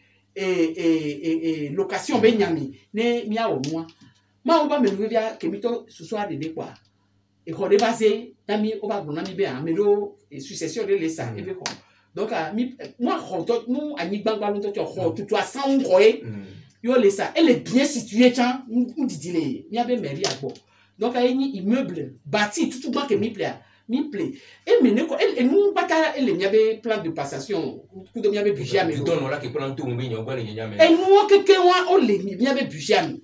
location be nyami ne mi awo moi ma o ba me nu via kemito suswa de kwa et qu'on est basé nami on va bonami be amelo et succession de l'esa et be ko donc moi quand nous ani gbangba lo to tout à 100 koé yo l'esa elle est bien située tiens ou didile mi abe mairie agbo donc a ni immeuble bâti tout banque mi plaît et mene ko elle nous bata elle mi abe plan de passation ku do mi abe budget amelo don là que plan tout mi nyoba le nyame et nous que wa o le mi abe budget ami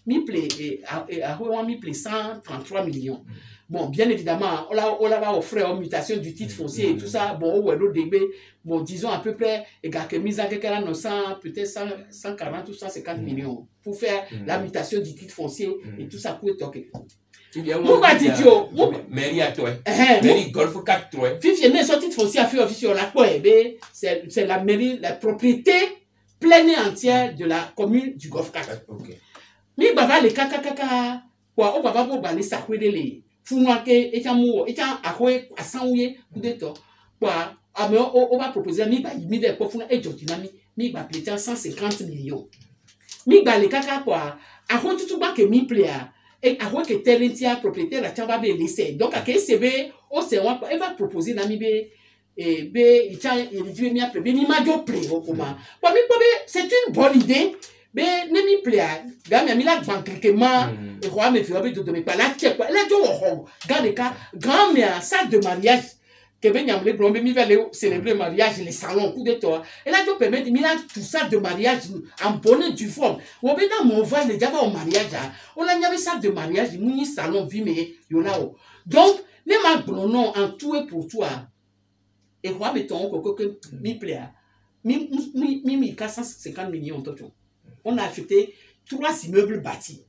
mi plaît et a ho mi plaît 133 millions. Bon, bien évidemment, on va offrir une mutation du titre foncier et tout ça. Bon, bon, disons à peu près, mise à quelqu'un peut-être 140 ou 150 millions pour faire la mutation du titre foncier et tout ça pour être ok. Mairie à toi. Mairie Golf 4 toi. Fifi, mais son titre foncier a fait officiel là quoi? C'est la mairie, la propriété pleine et entière de la commune du Golf 4. Ok. Mais bava les kaka quoi? On va pas pour baler ça les Funake et Chamour et Chan Ahoe à Sanouye ou de to. Quoi, on va proposer mi ba mi de pofuna et jotinami mi ba pletan 150 millions. Mi ba le kaka quoi, a ho tout ba que mi plea et a ho que telentia propriétaire la chamba be laisser. Donc à que CB o se wa elle va proposer na mi be et be il tient il dit mi après mi ma jo play au comment. Bah mi c'est une bonne idée. Mais ne mi plaît, gamme mi la banquement et roi me fait de me pas la tchèque la jo ho garde ka grand mère salle de mariage que ben yamle blombe mi va célébrer mariage les salons coup de toi et là jo permet mi la tout ça de mariage en bonne du forme on ben dans mon voile déjà va au mariage on a nyame salle de mariage ni salon vi mais yo là donc ne ma blonon en tout et pour toi et roi mettons que mi plaît mi 450 millions toto. On a acheté 3 immeubles bâtis.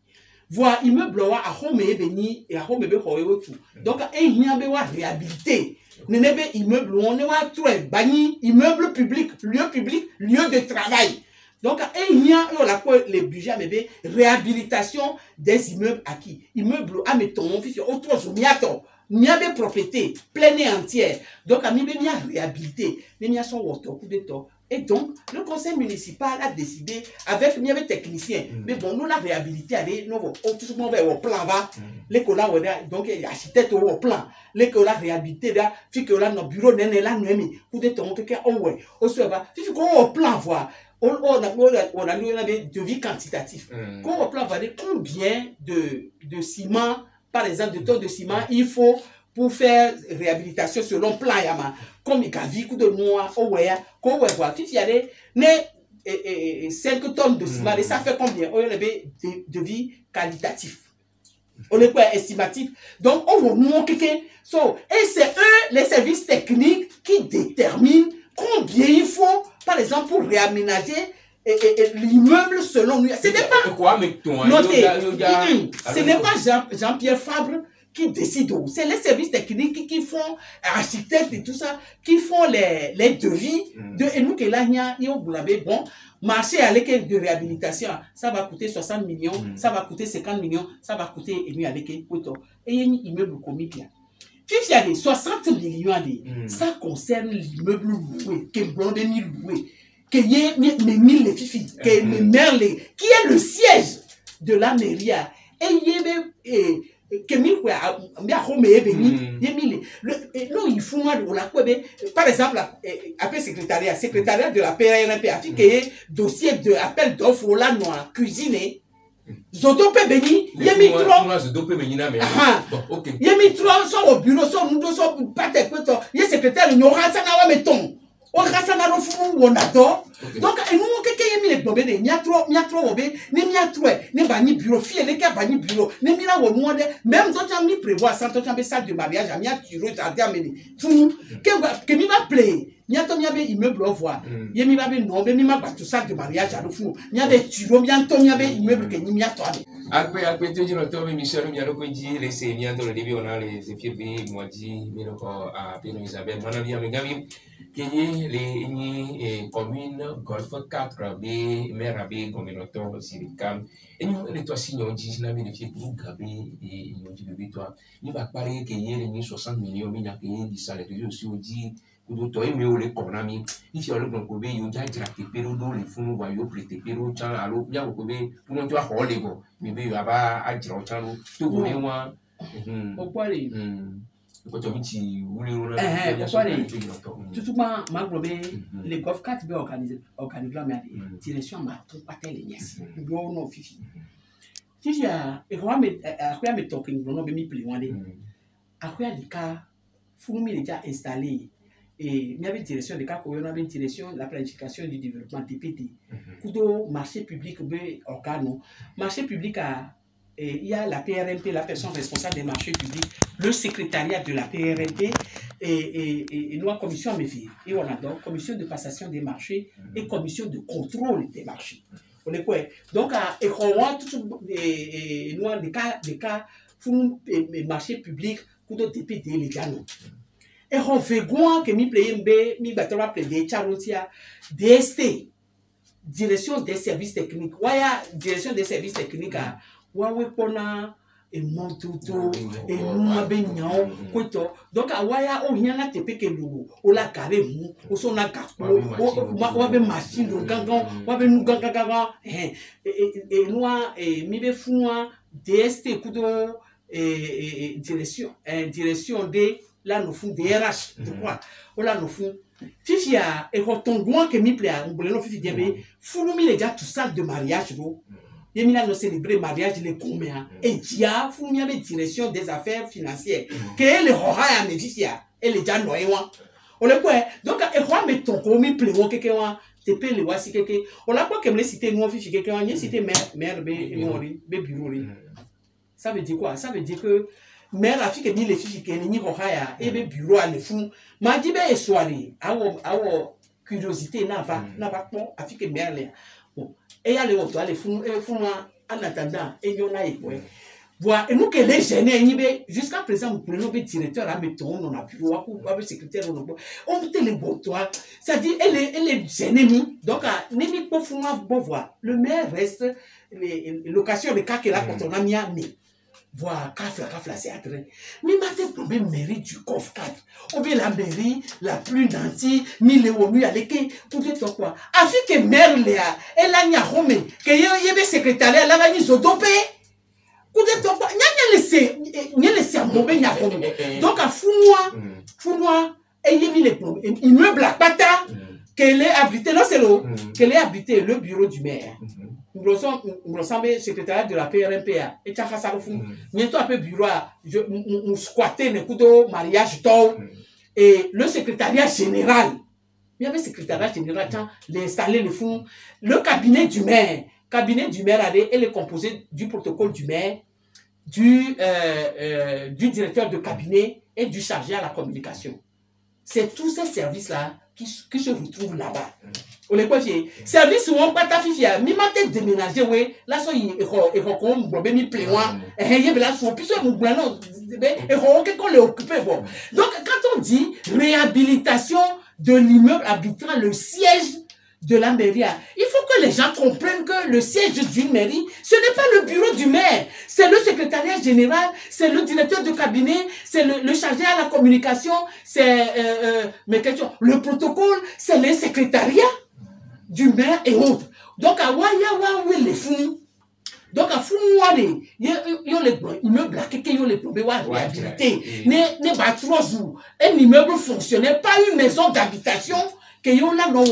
Voir immeuble à home et béni et à home et tout. Donc, il y a besoin de réhabiliter. Nenebe immeuble, on est à trouver banni, immeuble public, lieu de travail. Donc, il y a les budgets, mais réhabilitation des immeubles acquis. Immeuble à mettons, autre chose, il y a des propriétés pleines et entières. Donc, il y a réhabilité. Il y a son auto, coup de temps. Et donc, le conseil municipal a décidé, avec les techniciens, mais bon, nous la réhabilité, nous tout le monde va au plan, l'école donc il y a architecte au plan, l'école a réhabilité, puis que là, nos bureaux, là, nous pour des temps, quelqu'un, ouais, au soir, puis qu'on au plan, voir, on a des devis quantitatifs. Qu'on au plan, va dire combien de ciment, par exemple, de tonnes de ciment, il faut pour faire réhabilitation selon plan yama comme il a vu coup de noix au ouais qu'on va voir si il y a des 5 tonnes de ciment et ça fait combien on a des devis qualitatifs on est quoi estimatif donc on va nous quelqu'un so et c'est eux les services techniques qui déterminent combien il faut par exemple pour réaménager l'immeuble selon nous ce n'est pas notez ce n'est pas Jean-Pierre Fabre qui décident, c'est les services techniques qui font, architectes et tout ça, qui font les devis et nous que là, il y a bon, marché à l'équipe de réhabilitation, ça va coûter 60 millions, ça va coûter 50 millions, ça va coûter, et nous, à l'équipe, et il y a un immeuble comique là. Il y a des 60 millions, ça concerne l'immeuble loué, qui est blondé ni loué, qui est les mille les filles, qui est les merles, qui est le siège de la mairie, et il y a non il faut par exemple après secrétariat de la PRNP a fait que dossier de appel d'offres là noir cuisiner zoto pe beni yemi trop moi zoto pe menina mais bon OK yemi trop so au bureau so ndo so pate kweto ye secrétaire no rasa na wa meton o rasa na ro fu wona do donc e nous keke yemi le gbobe de mia trop obe ni mia trop ni ba ni bureau fie le ka ba ni bureau ni mira wo nu de même to mi prévoir sans to be salle de mariage a mia bureau jardin ameni tout que mi va play Niato miabe immeuble au voir. Yemi babe non be mi ma batu sac de mariage à l'oufou. Miabe turo bientôt miabe immeuble que ni miato abe. Après tu dis notre Michel miano ko di laisser bientôt le début on a les filles moi dit mais donc à Pino Isabelle mon ami amigami qui est les ni commune Golf 4 B maire AB communauté Sirikam et nous les toi signons dit na mi les filles pour gaber et nous dit bébé toi il va parler que hier ni 60 millions mi na payer du salaire de aussi dit to ime o le konami ifi o le gbon ko be yo ja jira te pero do le fun wa yo prete pero chan alo ya ko be fun to ho le go mi be yo aba ajira o chan lo to go ni wa o kwale ko to mi ti wuli ro na o kwale tout ma globe les golf 4 be organiser mais direction ma to patel les nièces yo no fifi fifi a e ko me talking no be mi play one day akoya dika fun mi déjà installé. Et il y avait une direction de cas, il y avait une direction la planification du développement TPT. Kudo marché public organe. Marché public il y a la PRMP, la personne responsable des marchés publics, le secrétariat de la PRMP et nous commission MEFI. Et on a donc commission de passation des marchés et commission de contrôle des marchés. On est quoi? Donc et nous des cas pour les marchés publics kudo TPT les gagnants. Et on fait quoi que mi plaît mi battra plaider charotia DST direction des services techniques waya direction des services techniques a wawe pona e montuto e numa benyao koto donc a waya o hiana tepe ke lu o la carré mu o so na kapo wa be machine do gangan wa be nu gangan et noa mi be fuwa DST kudo direction de là nous font DRH je crois ou là nous font fifi a et quand on doit que mi plaît on voulait fifi bien fou mi les gars tout ça de mariage do et mi là nous célébrer mariage les combien et dia fou mi avec direction des affaires financières que les rora à médicia et les gens noyau on le quoi donc et quoi met ton commis plaît on quelqu'un te paye le voici quelqu'un on l'a pas que me citer moi fifi quelqu'un ni citer mère be bureau ça veut dire quoi ça veut dire que mais la fille que dit les filles qui ni rohaya et be bureau à le fond m'a dit be soirée awo curiosité na va bon a fille que mère là bon et aller au toile les fond en attendant et y en a quoi voilà et nous que les jeunes ni be jusqu'à présent nous prenons be directeur à mettons on a bureau avec secrétaire on peut les beaux toi ça dit elle est ennemis donc nemi pour fond voir le maire reste les locations de cas que là quand on a mis à voir Kafla c'est attiré. Mais maintenant, pour la mairie du COF 4, ou bien la mairie la plus nantie, 1000 euros, lui, à l'équipe, pour dire quoi. Afin que maire Léa, elle a n'a romé, que y a secrétariat, elle a mis au dopé. N'y a laissé à mauvais, n'y a pas. Donc, à fou-moi, et y a mis les problèmes. Immeuble à pata, qu'elle est habitée, non, c'est l'eau, qu'elle est habitée, le bureau du maire. Nous ressemblons secrétaire de la PRMPA et tu as fait ça au fond. Bientôt un peu bureau, nous squatter les coups de mariage tôt et le secrétariat général. Il y avait le secrétariat général quand l'installer le fond. Le cabinet du maire elle est composé du protocole du maire, du directeur de cabinet et du chargé à la communication. C'est tous ces services-là qui se retrouvent là-bas. On les quoi fier service où on pas ta fifia mi ma tête déménager ouais là so y et comme problème mi plein et y là so puis so nous blanc et qu'on les occuper bon donc quand on dit réhabilitation de l'immeuble habitant le siège de la mairie, il faut que les gens comprennent que le siège d'une mairie, ce n'est pas le bureau du maire, c'est le secrétariat général, c'est le directeur de cabinet, c'est le chargé à la communication, c'est le protocole, c'est le secrétariat du maire et autres. Donc à Waya les fous. Donc à Fououane, ils ont les immeubles qui ont les problèmes de réhabilité. Ne pas 3 jours. Un immeuble fonctionnel, pas une maison d'habitation que yon là non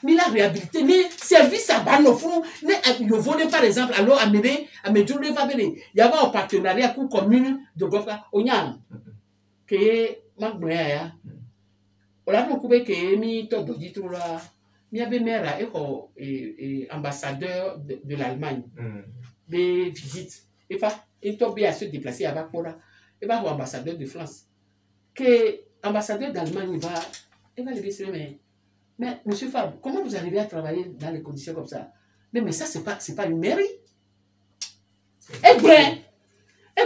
mais la réhabilité mais service à ban au fond ne yo voler par exemple alors amener à me dire va venir il y avait un partenariat pour commune de Gofka Onyan que magboya ya ola no kube que mi to do ditro la mi avait mère et ambassadeur de l'Allemagne des visites et fa et to bien se déplacer avec Pora et va ambassadeur de France que ambassadeur d'Allemagne va le dire mais monsieur Fab, comment vous arrivez à travailler dans les conditions comme ça? Mais ça c'est pas une mairie. Eh bien,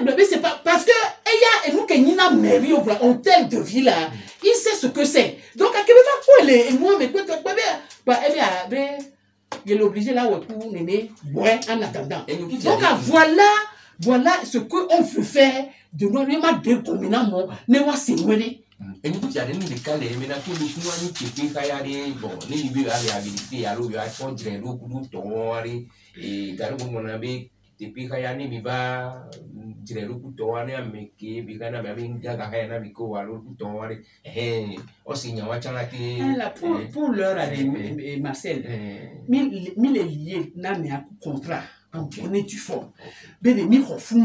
mais c'est pas parce que il y a nous qui n'a mairie au hôtel de ville là, il sait ce que c'est. Donc à quel moment quoi les moi mais quoi eh bien il est obligé là pour néné ouais en attendant. Donc voilà ce que on veut faire de nous vraiment déterminamment ne va se mener. Et nous, il y a des cas, les ménages qui nous qui fait bon, les libéraux à réhabiliter, alors il y a un drôle de temps, et garou mon ami, depuis qu'il y a un va, drôle de temps, mais qui, bien, n'a pas une gaga, n'a pas quoi, alors de temps, aussi, il y a un chantier. Pour l'heure, Marcel, mille liés, n'a pas contrat. On est du fond. Mais les micro-fous,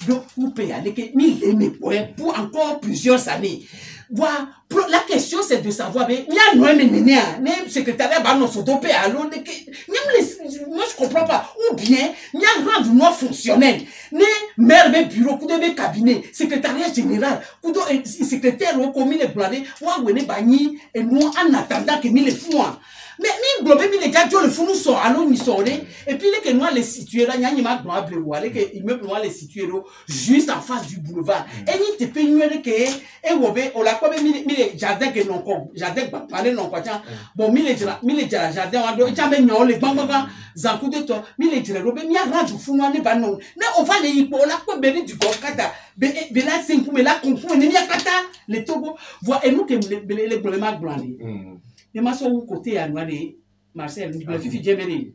donc, vous payez avec 1000 pour encore plusieurs années. Voilà. La question, c'est de savoir, mais il y a un secrétariat, non, photo, alors, moi, je comprends pas. Ou bien, il y a un rang non fonctionnel. Ne maire, bureau, coup de cabinet, secrétariat général, coup de secrétaire, au commis les bladés, ou à Bani, et nous, en attendant que 1000 fous. Mais mi globé mi les gars le fou nous sort allons ni sorler et puis les que nous les situer là n'y a pas droit bleu les que immeuble nous les situer juste en face du boulevard et ni te peigner que et wobé on la quoi mi les jardin que non comme jardin parler non quoi bon mi les jardin on doit jamais non les banga zankou de toi mi les dire robé mi a rendre fou nous ne pas non on va les y pour la quoi béni du kata be là 5 mais là comprendre ni a kata les togo voir et nous que les problèmes blancs mais ma soeur côté à Noiré, Marcel, le fifi Djemeni.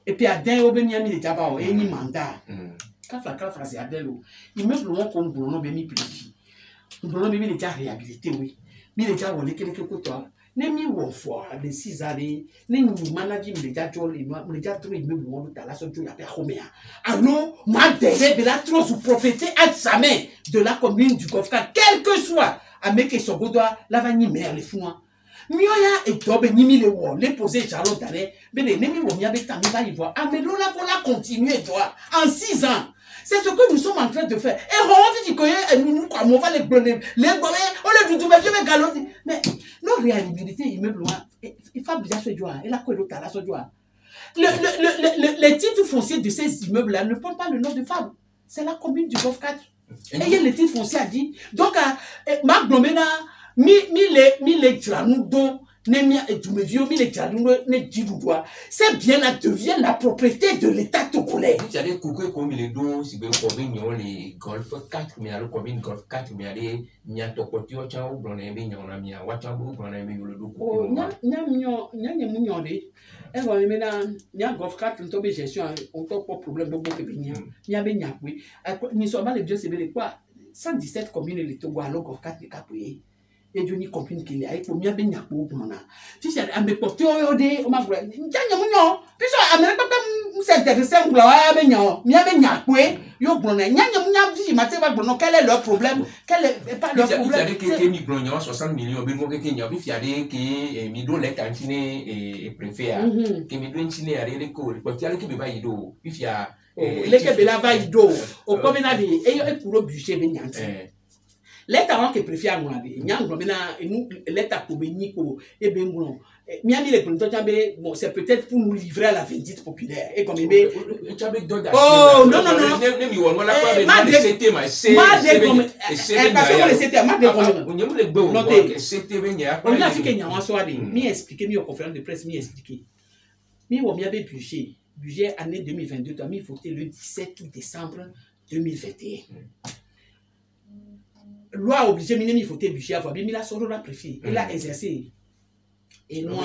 Et puis à d'un obéni ami les tabao et ni mandat. Kafla c'est Adelo. Il me bloque comme Bruno Bemi Pli. Bruno Bemi les réhabilité, oui. Mais les gars, on est quelque côté. N'est-mi ou fois de 6 années, n'est-mi managing les gars, les gars, tous les meubles, on a la sortie à Perhomea. Alors, ma derrière de la trop sous prophétie à sa main de la commune du Kofka, quel que soit, à Meke Sogodoa, la vanille mère les fous. Mioya et Tobe Nimi le wo, les poser Charlotte d'aller, mais les Nemi wo Miabe Tamiba y voit. Ah, mais là, voilà, continuer, toi, en 6 ans. C'est ce que nous sommes en train de faire. Et on dit que nous, comme on va les blonner, les blonner, on les dit, mais je vais galoper. Mais, nos réhabilités, immeubles, il faut bien se jouer. Et là, quoi, l'autre, là, se jouer. Les titres fonciers de ces immeubles-là ne portent pas le nom de femme. C'est la commune du Golfe 4. Et il y a les titres fonciers à dire. Donc, Marc Blomena, les tranou dont c'est bien là devient la propriété de l'État togolais. Il y a des coucous comme les dons, si vous avez les Golf 4, mais alors comme une Golf 4, mais allez, il y a ton côté au champ, on a mis en ami, on a mis le dos. Oh, il y a Golf 4, on tombe gestion, on tombe pas problème de beaucoup de bien. Il y a bien, oui. Nous sommes les vieux, c'est quoi 117 communes les Togo, alors Golf 4 de Capoué. Et je n'y comprends qu'il y a pour bien bien pour moi. Si c'est un peu porté au dé, on m'a dit, tiens, non, puis ça, Amérique, c'est intéressant, vous l'avez bien, bien bien, yo bon, n'y a dit, matin, quel est leur problème? Quel est pas leur problème? Il y a des qui 60 millions, mais moi, il y a des qui me les cantines et préfet, qui me donnent chine à les cours, parce qu'il y a qui me va y do, puis il y a les qui me va y do, au comme on a dit, et il y a pour le budget, l'État qui préfère moi il y a l'État pour bénir pour et bien bon miami les bon c'est peut-être pour nous livrer à la vindicte populaire et comme oh non budget année 2022 tu as mis voté le 17 décembre 2021. Loi obligée, il faut que budget avoir, mais il a son rôle à préfet, il a exercé. Et nous,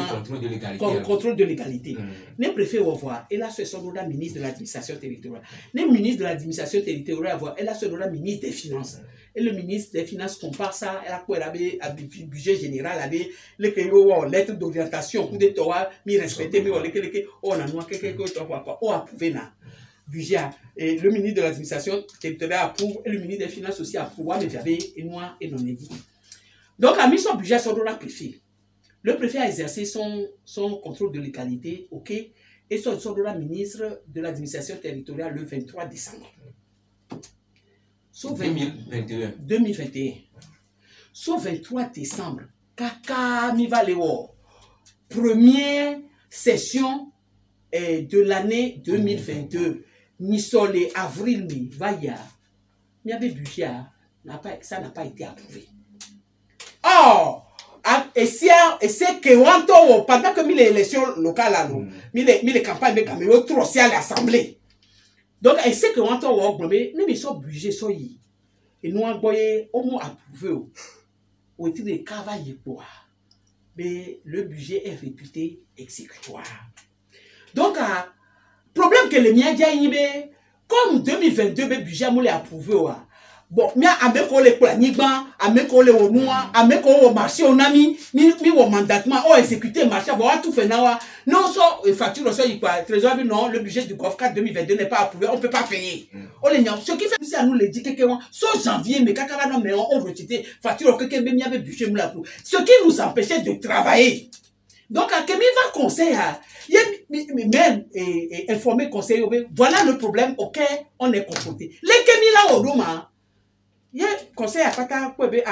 contrôle de l'égalité. Les préfets au revoir, il a son rôle à ministre de l'administration territoriale. Les ministres de l'administration territoriale, il a son rôle à ministre des finances. et le ministre des Finances compare ça à quoi il a budget général, les lettres d'orientation, coup de toi, mi respecté, mi on a noir on approuvé na budget et le ministre de l'administration territoriale approuve et le ministre des Finances aussi approuve, mais j'avais et moi et non dit. Donc a mis son budget sur le préfet. Le préfet a exercé son contrôle de légalité, ok, et son de la ministre de l'administration territoriale le 23 décembre. 2021. Sauf 23 décembre, Kaka Mivaleo, première session de l'année 2022, mi-solé avril, mi-vaya, il y avait budget, ça n'a pas été approuvé. Or, et c'est que pendant que les élections locales, les campagnes de caméras, trop à l'Assemblée. Donc, et c'est que nous sommes budget, et nous avons au moins approuvé au titre de travail pour. Mais le budget est réputé exécutoire. Donc, problème que les miens disent, comme 2022, le budget est approuvé. Bon, mais avec les planigbans, avec les onua, avec les marchés, on a mis au mandatement, on a exécuté le marché, on a tout fait. Non, ça, facture, ça, trésor, non, le budget du GOFCAT 2022 n'est pas approuvé, on ne peut pas payer. Ce qui fait ça, nous le dit, sauf janvier, mais quand on rejeté, facture, même il y avait budget, ce qui nous empêchait de travailler. Donc, à Kémy va conseiller, même informer conseiller, voilà le problème auquel on est confronté. Les Kémy là, au Roma, il y a conseil à Pata mais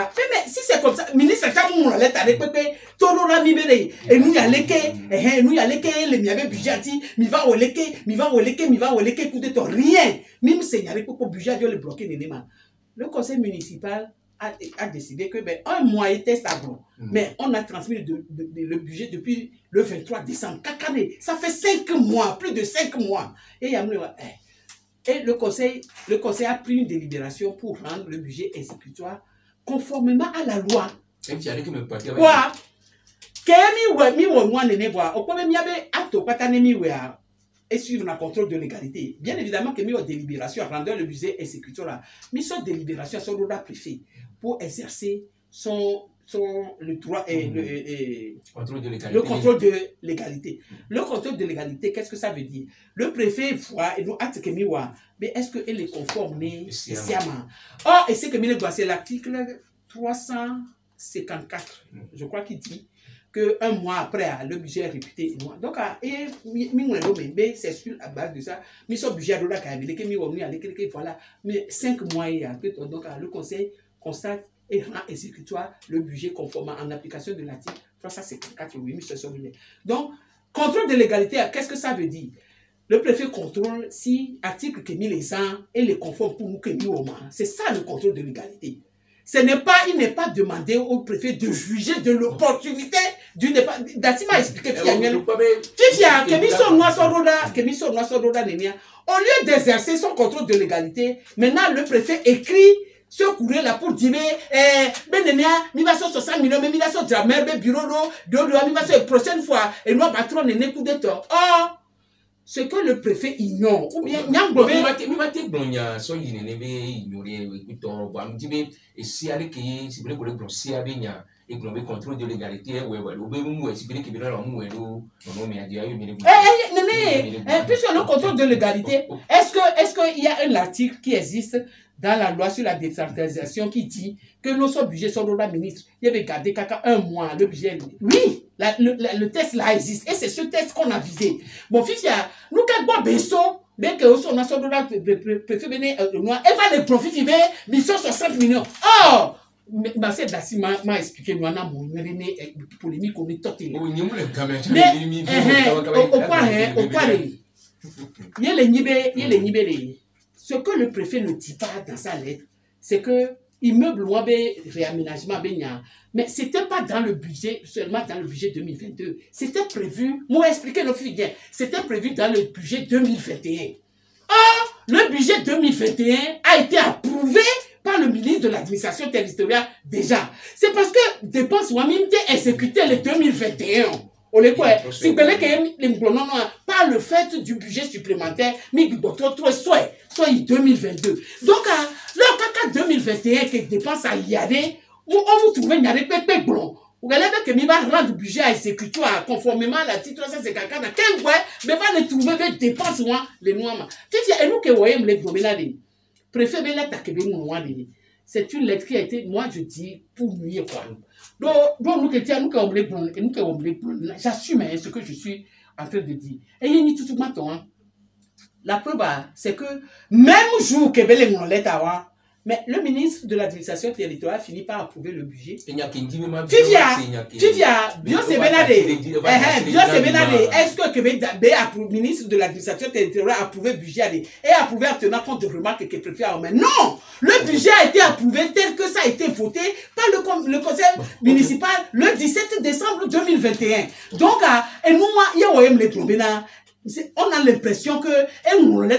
si c'est comme ça, ministre Chamou, la lettre avec Pepe, Torora Mibere, et nous y a les miabe budget, mi va au leke, coup de temps, rien. Même si il y a pour budget, le bloquer l'élément. Le conseil municipal a décidé que, un mois était stable, mais on a transmis le budget depuis le 23 décembre. Ça fait 5 mois, plus de 5 mois. Et il y a et le conseil a pris une délibération pour rendre le budget exécutoire conformément à la loi. Quoi? Et suivre le contrôle de légalité. Bien évidemment que nous délibération rendre le budget exécutoire. Mais cette délibération sur le préfet pour exercer le droit et le contrôle de légalité. Le contrôle de légalité, qu'est-ce que ça veut dire? Le préfet voit et nous acte que mais est-ce qu'elle est conforme sciemment? Or, et c'est que c'est l'article 354, je crois qu'il dit qu'un mois après, le budget est réputé. Donc, c'est sur la base de ça. Mais ce budget, voilà, mais 5 mois, donc le conseil constate et rend exécutoire le budget conforme en application de l'article 354. Donc, contrôle de légalité, qu'est-ce que ça veut dire? Le préfet contrôle si l'article que mis les ans et les conforme pour nous que mis au moins. C'est ça le contrôle de légalité. Il n'est pas demandé au préfet de juger de l'opportunité du départ. Datima a expliqué au lieu d'exercer son contrôle de légalité, maintenant le préfet écrit ce courrier-là pour dire, mi va sur 60 millions, mais mi va sur Dramer, bureau, mi va sur la prochaine fois, et nous, patron, n'est coup de temps. Or, ce que le préfet ignore, ou bien, contrôle de légalité, puisque le contrôle de légalité, est-ce qu'il y a un article qui existe dans la loi sur la décentralisation qui dit que nos budgets sont dans la ministre, il y avait gardé un mois, le budget. Oui, le test là existe, et c'est ce test qu'on a visé. Bon, Fifia, nous, quand Besso, bien que on a son dollar, préfet Béné, elle va les profiter, mais 60 millions. Oh! Mais c'est Dassi m'a expliqué, nous avons une polémique, on est toté. Mais, au point, il y a les nibélés. Ce que le préfet ne dit pas dans sa lettre, c'est que immeuble ou réaménagement, mais ce n'était pas dans le budget, seulement dans le budget 2022. C'était prévu, moi expliquer nos filles bien, c'était prévu dans le budget 2021. Or, le budget 2021 a été approuvé par le ministre de l'administration territoriale déjà. C'est parce que dépenses Wamim exécuté le 2021. On les quoi? Si vous voulez par le fait du budget supplémentaire, mais soit 2022. Donc, le 2021 qui dépense à y aller, on vous trouve y aller pépé blond. Vous allez que mi va rendre budget à exécuter conformément à la titre 354 dans 15 mois, mais va le trouver des dépenses moi les noirs. Et nous que voyons les dominants préférez l'attaquer c'est une lettre qui a été, moi je dis, pour mieux quoi. Donc nous j'assume ce que je suis en train de dire. Et il y a tout maintenant. La preuve, c'est que même jour que Belé mon lettre avant, mais le ministre de l'administration territoriale finit par approuver le budget. Fivia, Beyoncé Benade, est-ce que le ministre de l'administration territoriale a approuvé le budget et approuvé en tenant compte de remarques que préfère? Mais non, le budget a été approuvé tel que ça a été voté par le conseil municipal le 17 décembre 2021. Donc, et nous, il y a les problèmes. On a l'impression que il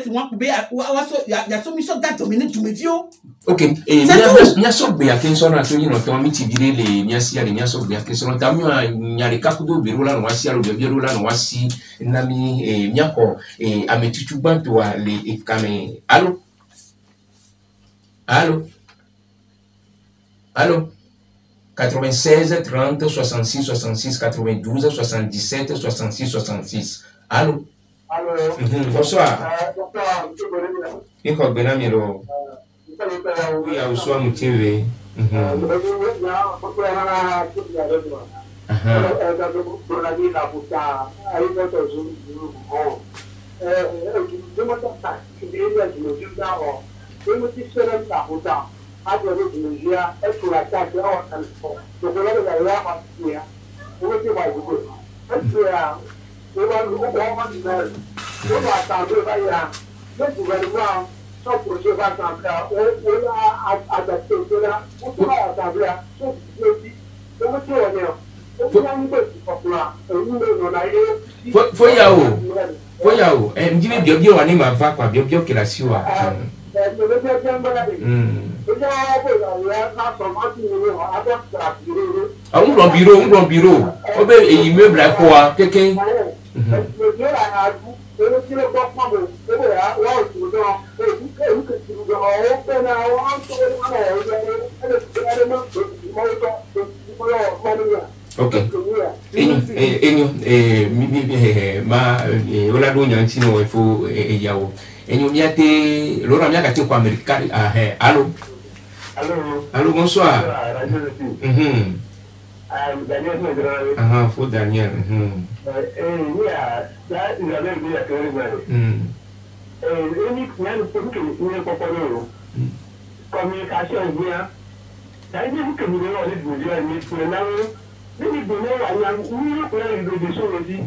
y a son mission d'dominer du médio. Ok, et bien sûr, il y a qu'une seule nation qui nous a mis tirer les niasia, les niasia, il y a qu'une seule nation, il y a les capudos, bureau là, noissia, le bureau là, noissi, nami, et miako, et à mes tutuban, toi, les camé. Allô? Allô? Allô? 96, 30, 66, 66, 92, 77, 66, 66. Allô? Allô? Bonsoir. Bonsoir, M. Bonamira. Il faut bien amiro. Oui, à vous soir, motivé. Le gouvernement, son projet va s'entrer, on a adapté cela, on va attendre, on Foyao, mjini biobio wanima vakwa biobio kila siwa. Un bureau. Obe immeuble à quoi? Quelqu'un? Ok. Ola do nyanti no efo yawo. Enyo miate lora miaka kwa America. Allô. Allô, bonsoir. Daniel. Faut Daniel. Communication bien. C'est-à-dire que nous devons aller pour le langue. Nous devons aller pour les choses aussi.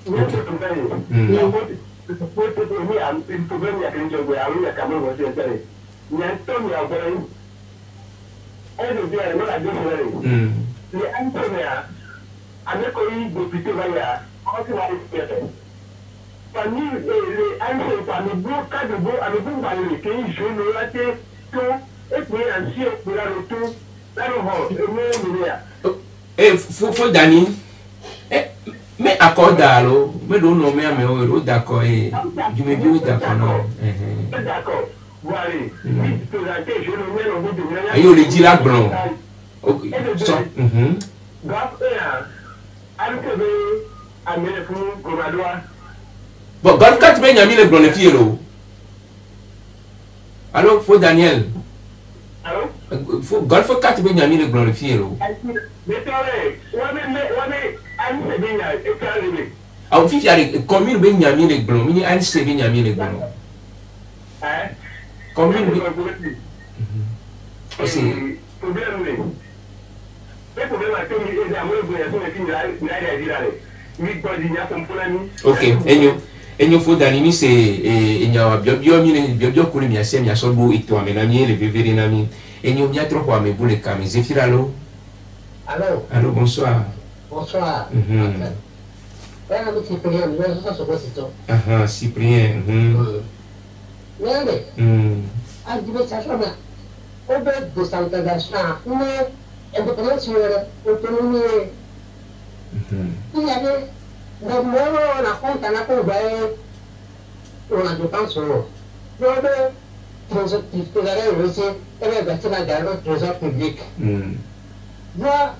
Nous devons un problème, il y a quelque chose, il y a quand même aussi intérêt. Il y a un temps, il y a un problème. On devient la deuxième. Les entrepreneurs, avec les députés, on va les faire. Parmi les entrepreneurs, parmi beaucoup de beaux, avec beaucoup de pays, je me lâche tout, et puis ainsi, pour la retour, là, le faut Dani. Mais accorde alors, mais non, non, mais d'accord, et je me dis d'accord, non. D'accord. Voilà. Et on le dit là, blanc. Ok. So, bon, quand tu m'as mis le blanc, le fier. Alors, faut Daniel. Faut golf 4 m'as mis le blanc, le fier. Ah, on fait combien de Benjamin les blancs, mini Anse Benjamin les blancs. Combien de ok, enyo faut d'animi c'est enyo bio kuli mi asem ya solbo ito amenami le vivere nami enyo mi atro kwa me bule kami zefiralo. Allô, bonsoir. Bonsoir. Cyprien. Administration, on veut décentralisation, mais indépendance, autonomie. Il y avait des moments où on a compte à la cour, on a dépensé sur l'eau. Trésor aussi, elle est bâtie dans le trésor public. Voilà,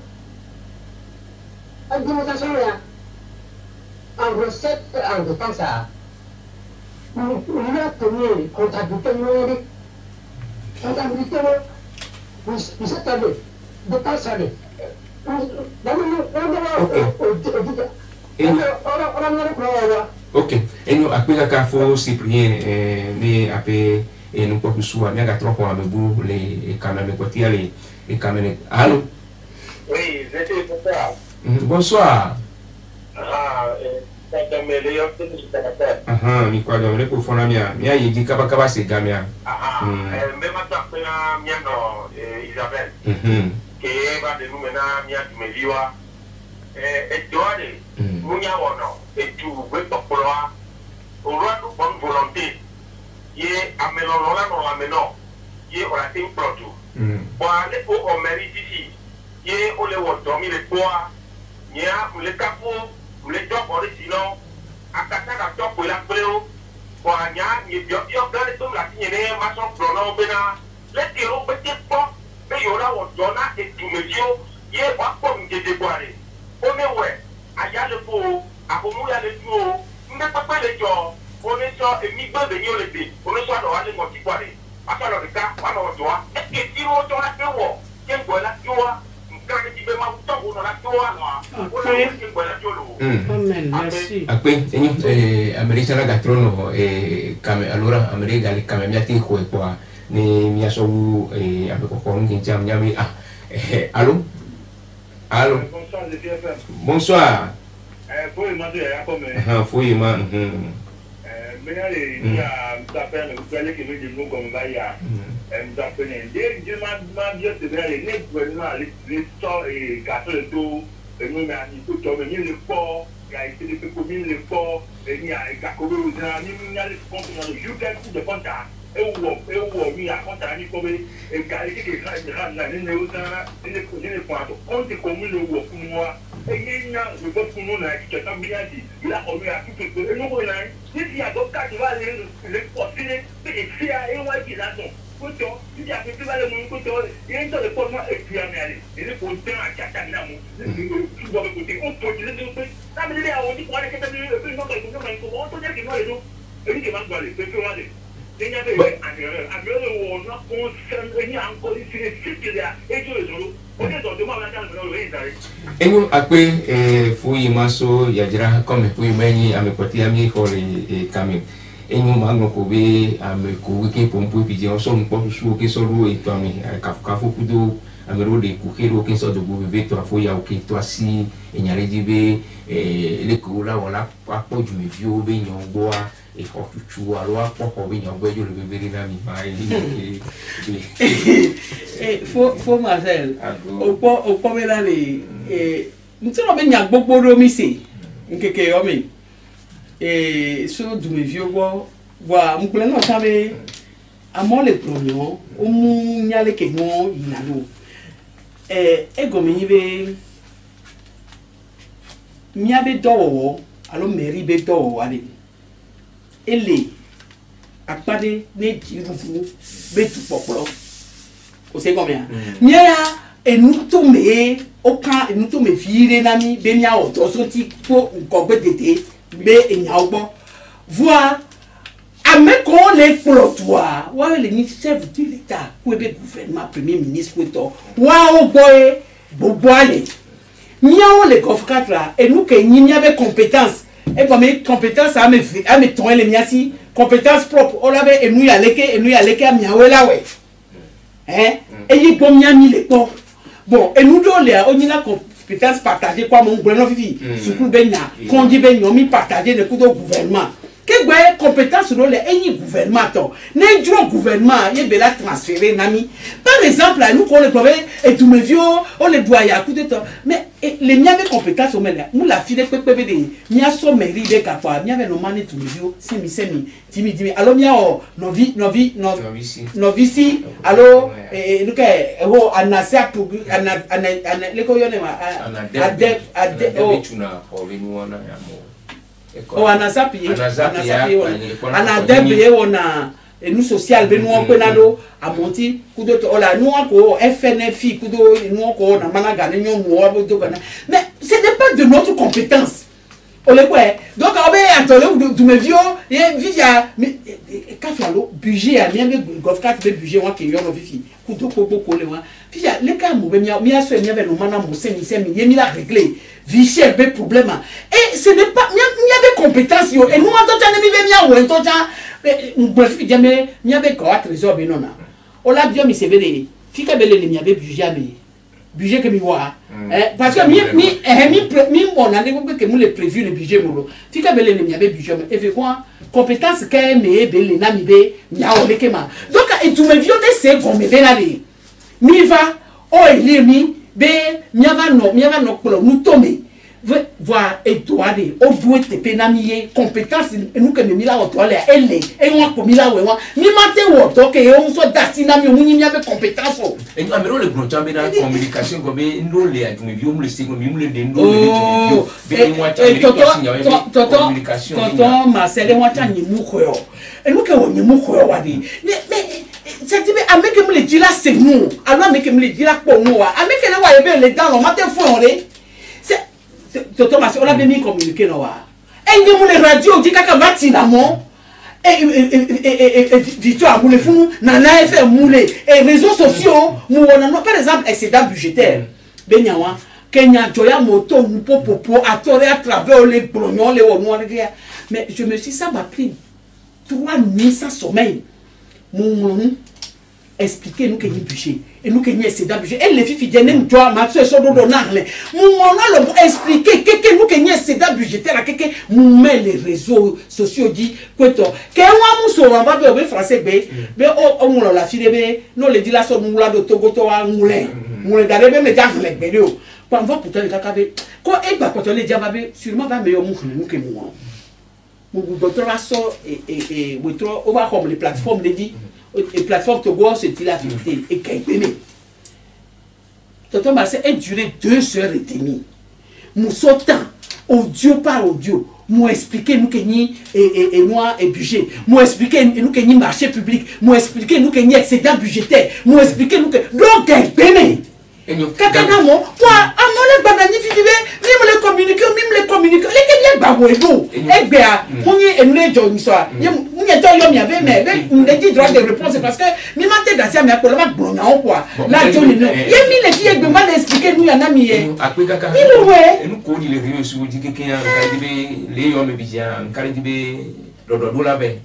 l'administration là, en recette, en dépense, il a tenu comptabilité numérique. Comptabilité, vous savez, dépense année. Ok, et nous après la café Cyprien, les après et nous pour souvent bien trop pour amebou les caméras côté les caméras. Allô? Oui, j'étais pour ça. Bonsoir. Mi kwa do le ko fona mia yi di kaba kaba se gamia. Même à pena miano Isabelle. Que va de nous maintenant mia tu me liwa. Et doade munya wono et tu we popoloa. Au roi de bonne volonté. Ye amelolola no ameno. Ye ora tin protu. Bon le ko o mérite ici. Ye ole wo domi le poa. Nya le capo le top original. Akata ka top la pleo ko anya ni bio gale to la tiene ma so prono bena le tiro bete po be yora wo dona e tumejio ye wa po ngede boare o me we aya le po akomu ya le tuo nde papa le jo o ne so emi gbe be ni o le be o ne so do wa le mo ti boare aka lo ka wa no do wa e ke tiro to la pe wo ke ngo la tuwa nkan ti be ma to wo no la tuwa no o le ke ngo la jolo. Amen, merci. Après, America la gatrono allora America le came mia tin ko kwa ni mia so abe ko ko ngi jam nyami allô allô Bonsoir les PFM. Bonsoir. Faut demander à comme Faut ma mais il y a m'appelle vous allez que nous disons comme va ya m'appelle je m'a bien de les net vraiment les store et gâteau de tout et nous mais il faut tomber les ports il y a été des communes les ports et il y a Kakoro il y a les comptes dans le jour de compte et où il y a compte à ni comme et garder que grand là les néosana les points compte commune le pour moi et il y a le vote pour nous là qui t'a bien dit il a remis à tout et nous là il y a d'autres cas qui va les porter et c'est à eux qui là sont Koto, il y a quelque chose à mon côté, il y a un temps de format et puis à aller. Et le côté à Katamina, tu dois le côté, on peut dire que ça me dit à on dit qu'on a quelque chose de plus long que nous, on peut dire que nous, et nous qui va aller, c'est que aller. Il y avait un on a concerné encore ici, c'est là, et tout le jour. On est dans le moment où et nous après fui maso yajira comme fui meni amekoti ami ko le kami. Et nous mango ko be ame ko ke pompo pidi on so npo su ke so ro eto ami kafu kudo ame ro de ku ke ro ke so do bo be to afo ya o ke to asi enyare di be le ko la wala apo ju me vi o be nyon gbo a e ko tutu alo apo ko be nyon gbo jo le be be na mi ma Faut Marcel o po me la ni ntino be nya gbogbo ro mi se nkeke o mi so du me vieux wa mukule no sabe amo le promio o mu nyale ke no inalo ego mi be miabe dowo alo meri be dowo ale ele apade ne jirufu be tu popolo o se gomia nya enu to me o kan enu to me fiire na mi be nya o to so ti ko nko gbe tete be enyagbo voir avec on les plotoir wa le ministère de l'état ou be gouvernement premier ministre to wa o boy bobo ale miawo le gofkatra et nous que ni avait compétence et comme compétence à me ton les miasi compétence propre on avait et nous ya leke miawe la we et yi bom nyami le to bon et nous do le on na compétence partagée quoi mon gouvernement vivi surtout benya kondi benyo mi partagé le coup de gouvernement que que compétence dans les gouvernement n'est du gouvernement il est transféré nami par exemple nous qu'on le prouve et tout mes vieux on les doit y accouter mais les miens de compétences au mêlé nous la fille de pépé de mia so mairie de capable mia no mani tout mes vieux semi timi alors mia novici alors et nous que oh anasa pour les koyone ma oh anasapi anadebe ona nous social be nous on penado a monti kudo ola nous on FNFI kudo nous on na managa nyo mo do bana mais ce n'est pas de notre compétence ole quoi donc on va attendre du me vieux et vivia mais kafalo budget a bien golf 4 budget on qui yo no vifi kudo ko le wa vivia les cas mo be mi aso mi ave no mana mo semi yemi la régler vicher be problème et ce n'est pas mi ave compétence yo et nous on t'entend mi be mi awo t'entend bref jamais mi ave ko trésor be nona ola bio mi sebele fika bele mi ave budget que mi voit parce que mi mon année que nous les prévu le budget molo fika bele mi ave budget et fait quoi compétence que me bele na mi be mi awo lekema donc et tu me vieux de c'est comme be na de mi va o ele mi be mi va no pour nous tomber voir et toi de o doit te penamier compétence nous que mi la o toi elle et on ko mi la we wa mi mate wo to ke on so dasina mi mu mi ave compétence et nous amero le gros chambre na communication comme nous les a me vieux le signe mi le dendo be moi communication tonton Marcel moi ta ni mu ko yo et nous que on ni mu ko yo wa de mais c'est dit avec me le dire là c'est nous alors avec me le dire là pour nous avec que wa ebe le dans on mate fou on le Tonton Marcel, on a bien communiqué no wa. Et nous les radios dit kaka bati na mo. Et victoire moule fou nana FM moule et réseaux sociaux nous on par exemple excédent budgétaire. Benyawa Kenya joya moto nous popo à travers les brognon les on mais je me suis ça m'a pris 3 nuits sans sommeil. Mon expliquer nous que ni budget et nous que ni excédent budget et les filles viennent toi match so do donarle mon le expliquer que nous que ni excédent budgétaire que mon met les réseaux sociaux dit que wa muso wa ba be français be on la fille be no le dit la so nous la do togo to wa moulin garé même les gens les be yo quand va pourtant les kaka be ko e ba ko to le dia ba be sûrement ba me yo mu que moi mon docteur a so et we trop on va comme les plateformes les dit et plateforme Togo c'est la vérité et Kaipeme. Tonton Marcel a duré 2h30. Nous sortons audio par audio. Nous expliquer nous que ni et moi et budget. Nous expliquer nous que ni marché public. Nous expliquer nous que ni excédent budgétaire. Nous expliquer nous que donc Kaipeme. Kakana mo quoi amole banani vivive même les communiquer les kenya baboebo egbea munyi enule jo so munye to yo mi ave mais on dit droit de réponse parce que mi mate dasia mi akola ma gbronya on quoi la jo ni no yemi le fi egbe ma expliquer nous yana mi ye akwe kaka il ouais nous ko di le riyo su di kenya nkari dibe le yo me bijia nkari dibe do la be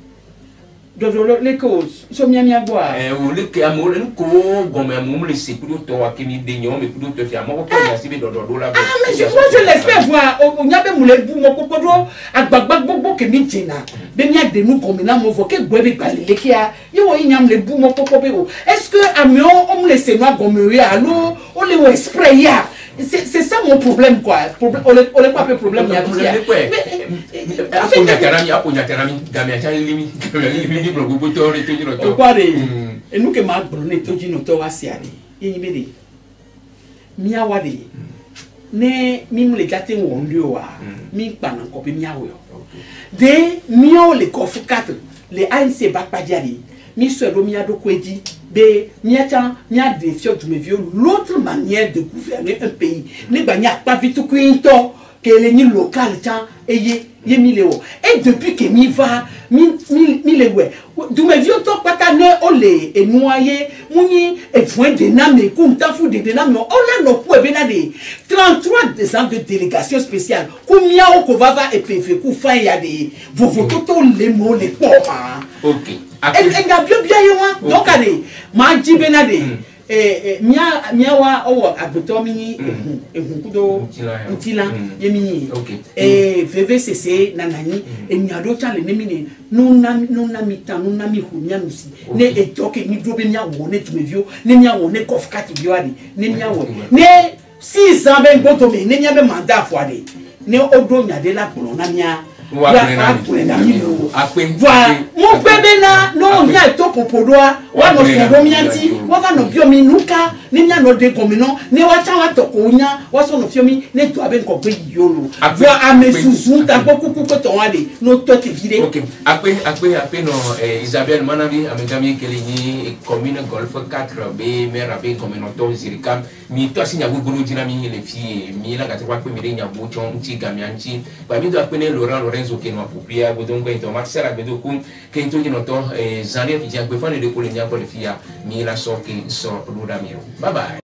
dodo les causes so mi agwa o le ke amole ko gome amum le sekudo to wa kemi de nyo me kudo to fi amoko ko ya sibe do la be mais je l'espère voir o nyabe mule bu mo kokodo agbagba gbogbo kemi tina be mi ade nu komina mo vo ke gbe be balele kia yo nyam le bu mo kokobe o est-ce que amion on me laisse moi gome ri allo o le spray ya c'est ça mon problème quoi on le pas peu problème ya aponya karami gamia cha limi libro go to re to jino to quoi et nous que ma brune to jino to wasiari yini bede mi awade ne mi mu le gate won rio wa mi pa na ko bi mi awo de mi o le kofu 4 le ANC bakpadiari mi so do mi ado kweji be miata mia défiant de mes vieux l'autre manière de gouverner un pays ne banya pas vite quinto que les ni local tant et ye mi lewo et depuis que mi va mi lewe du mes vieux to pata ne ole et noyer muni et point de name comme ta fou de name on la no pour bena de 33 des ans de délégation spéciale combien on va et PV ku fa ya de vos toto les mots les pauvres OK et bien bien donc allez ma dit benade miawa owo agbeto mi ehunkudo ntila yemi VVCC nanani emiado chale nemine nuna mita nuna mi hunya musi ne ejoke ni dobe mia wone tumevio ne mia wone kofkati biwadi ne mia wone ne 6 ans ben goto me ne mia be mandat foade ne odo nyade la kolona mia ya kulenda mi voilà mon bébé na no nya to popodoa wa no so mianti wa va no biomi nuka ne nya no de komino ne wa cha wa to konya wa so no fiomi ne to aben ko gbe yolo wa amesusu ta ko ko to wale no to te vide OK après no Isabelle Manavi amegami kelini commune golf 4B mère abe communauté zirikam mi to asinya guguru dina mi le fi mi la ka kwa mi nya bo chon ti gamianchi ba mi do apene Lorenzo Kenwa Pupia Godongo into Marcel Abedoku Kento Ginoto Zania Fidia Befane de Kolinia Polifia mi la so ke so Ludamiro. Bye bye.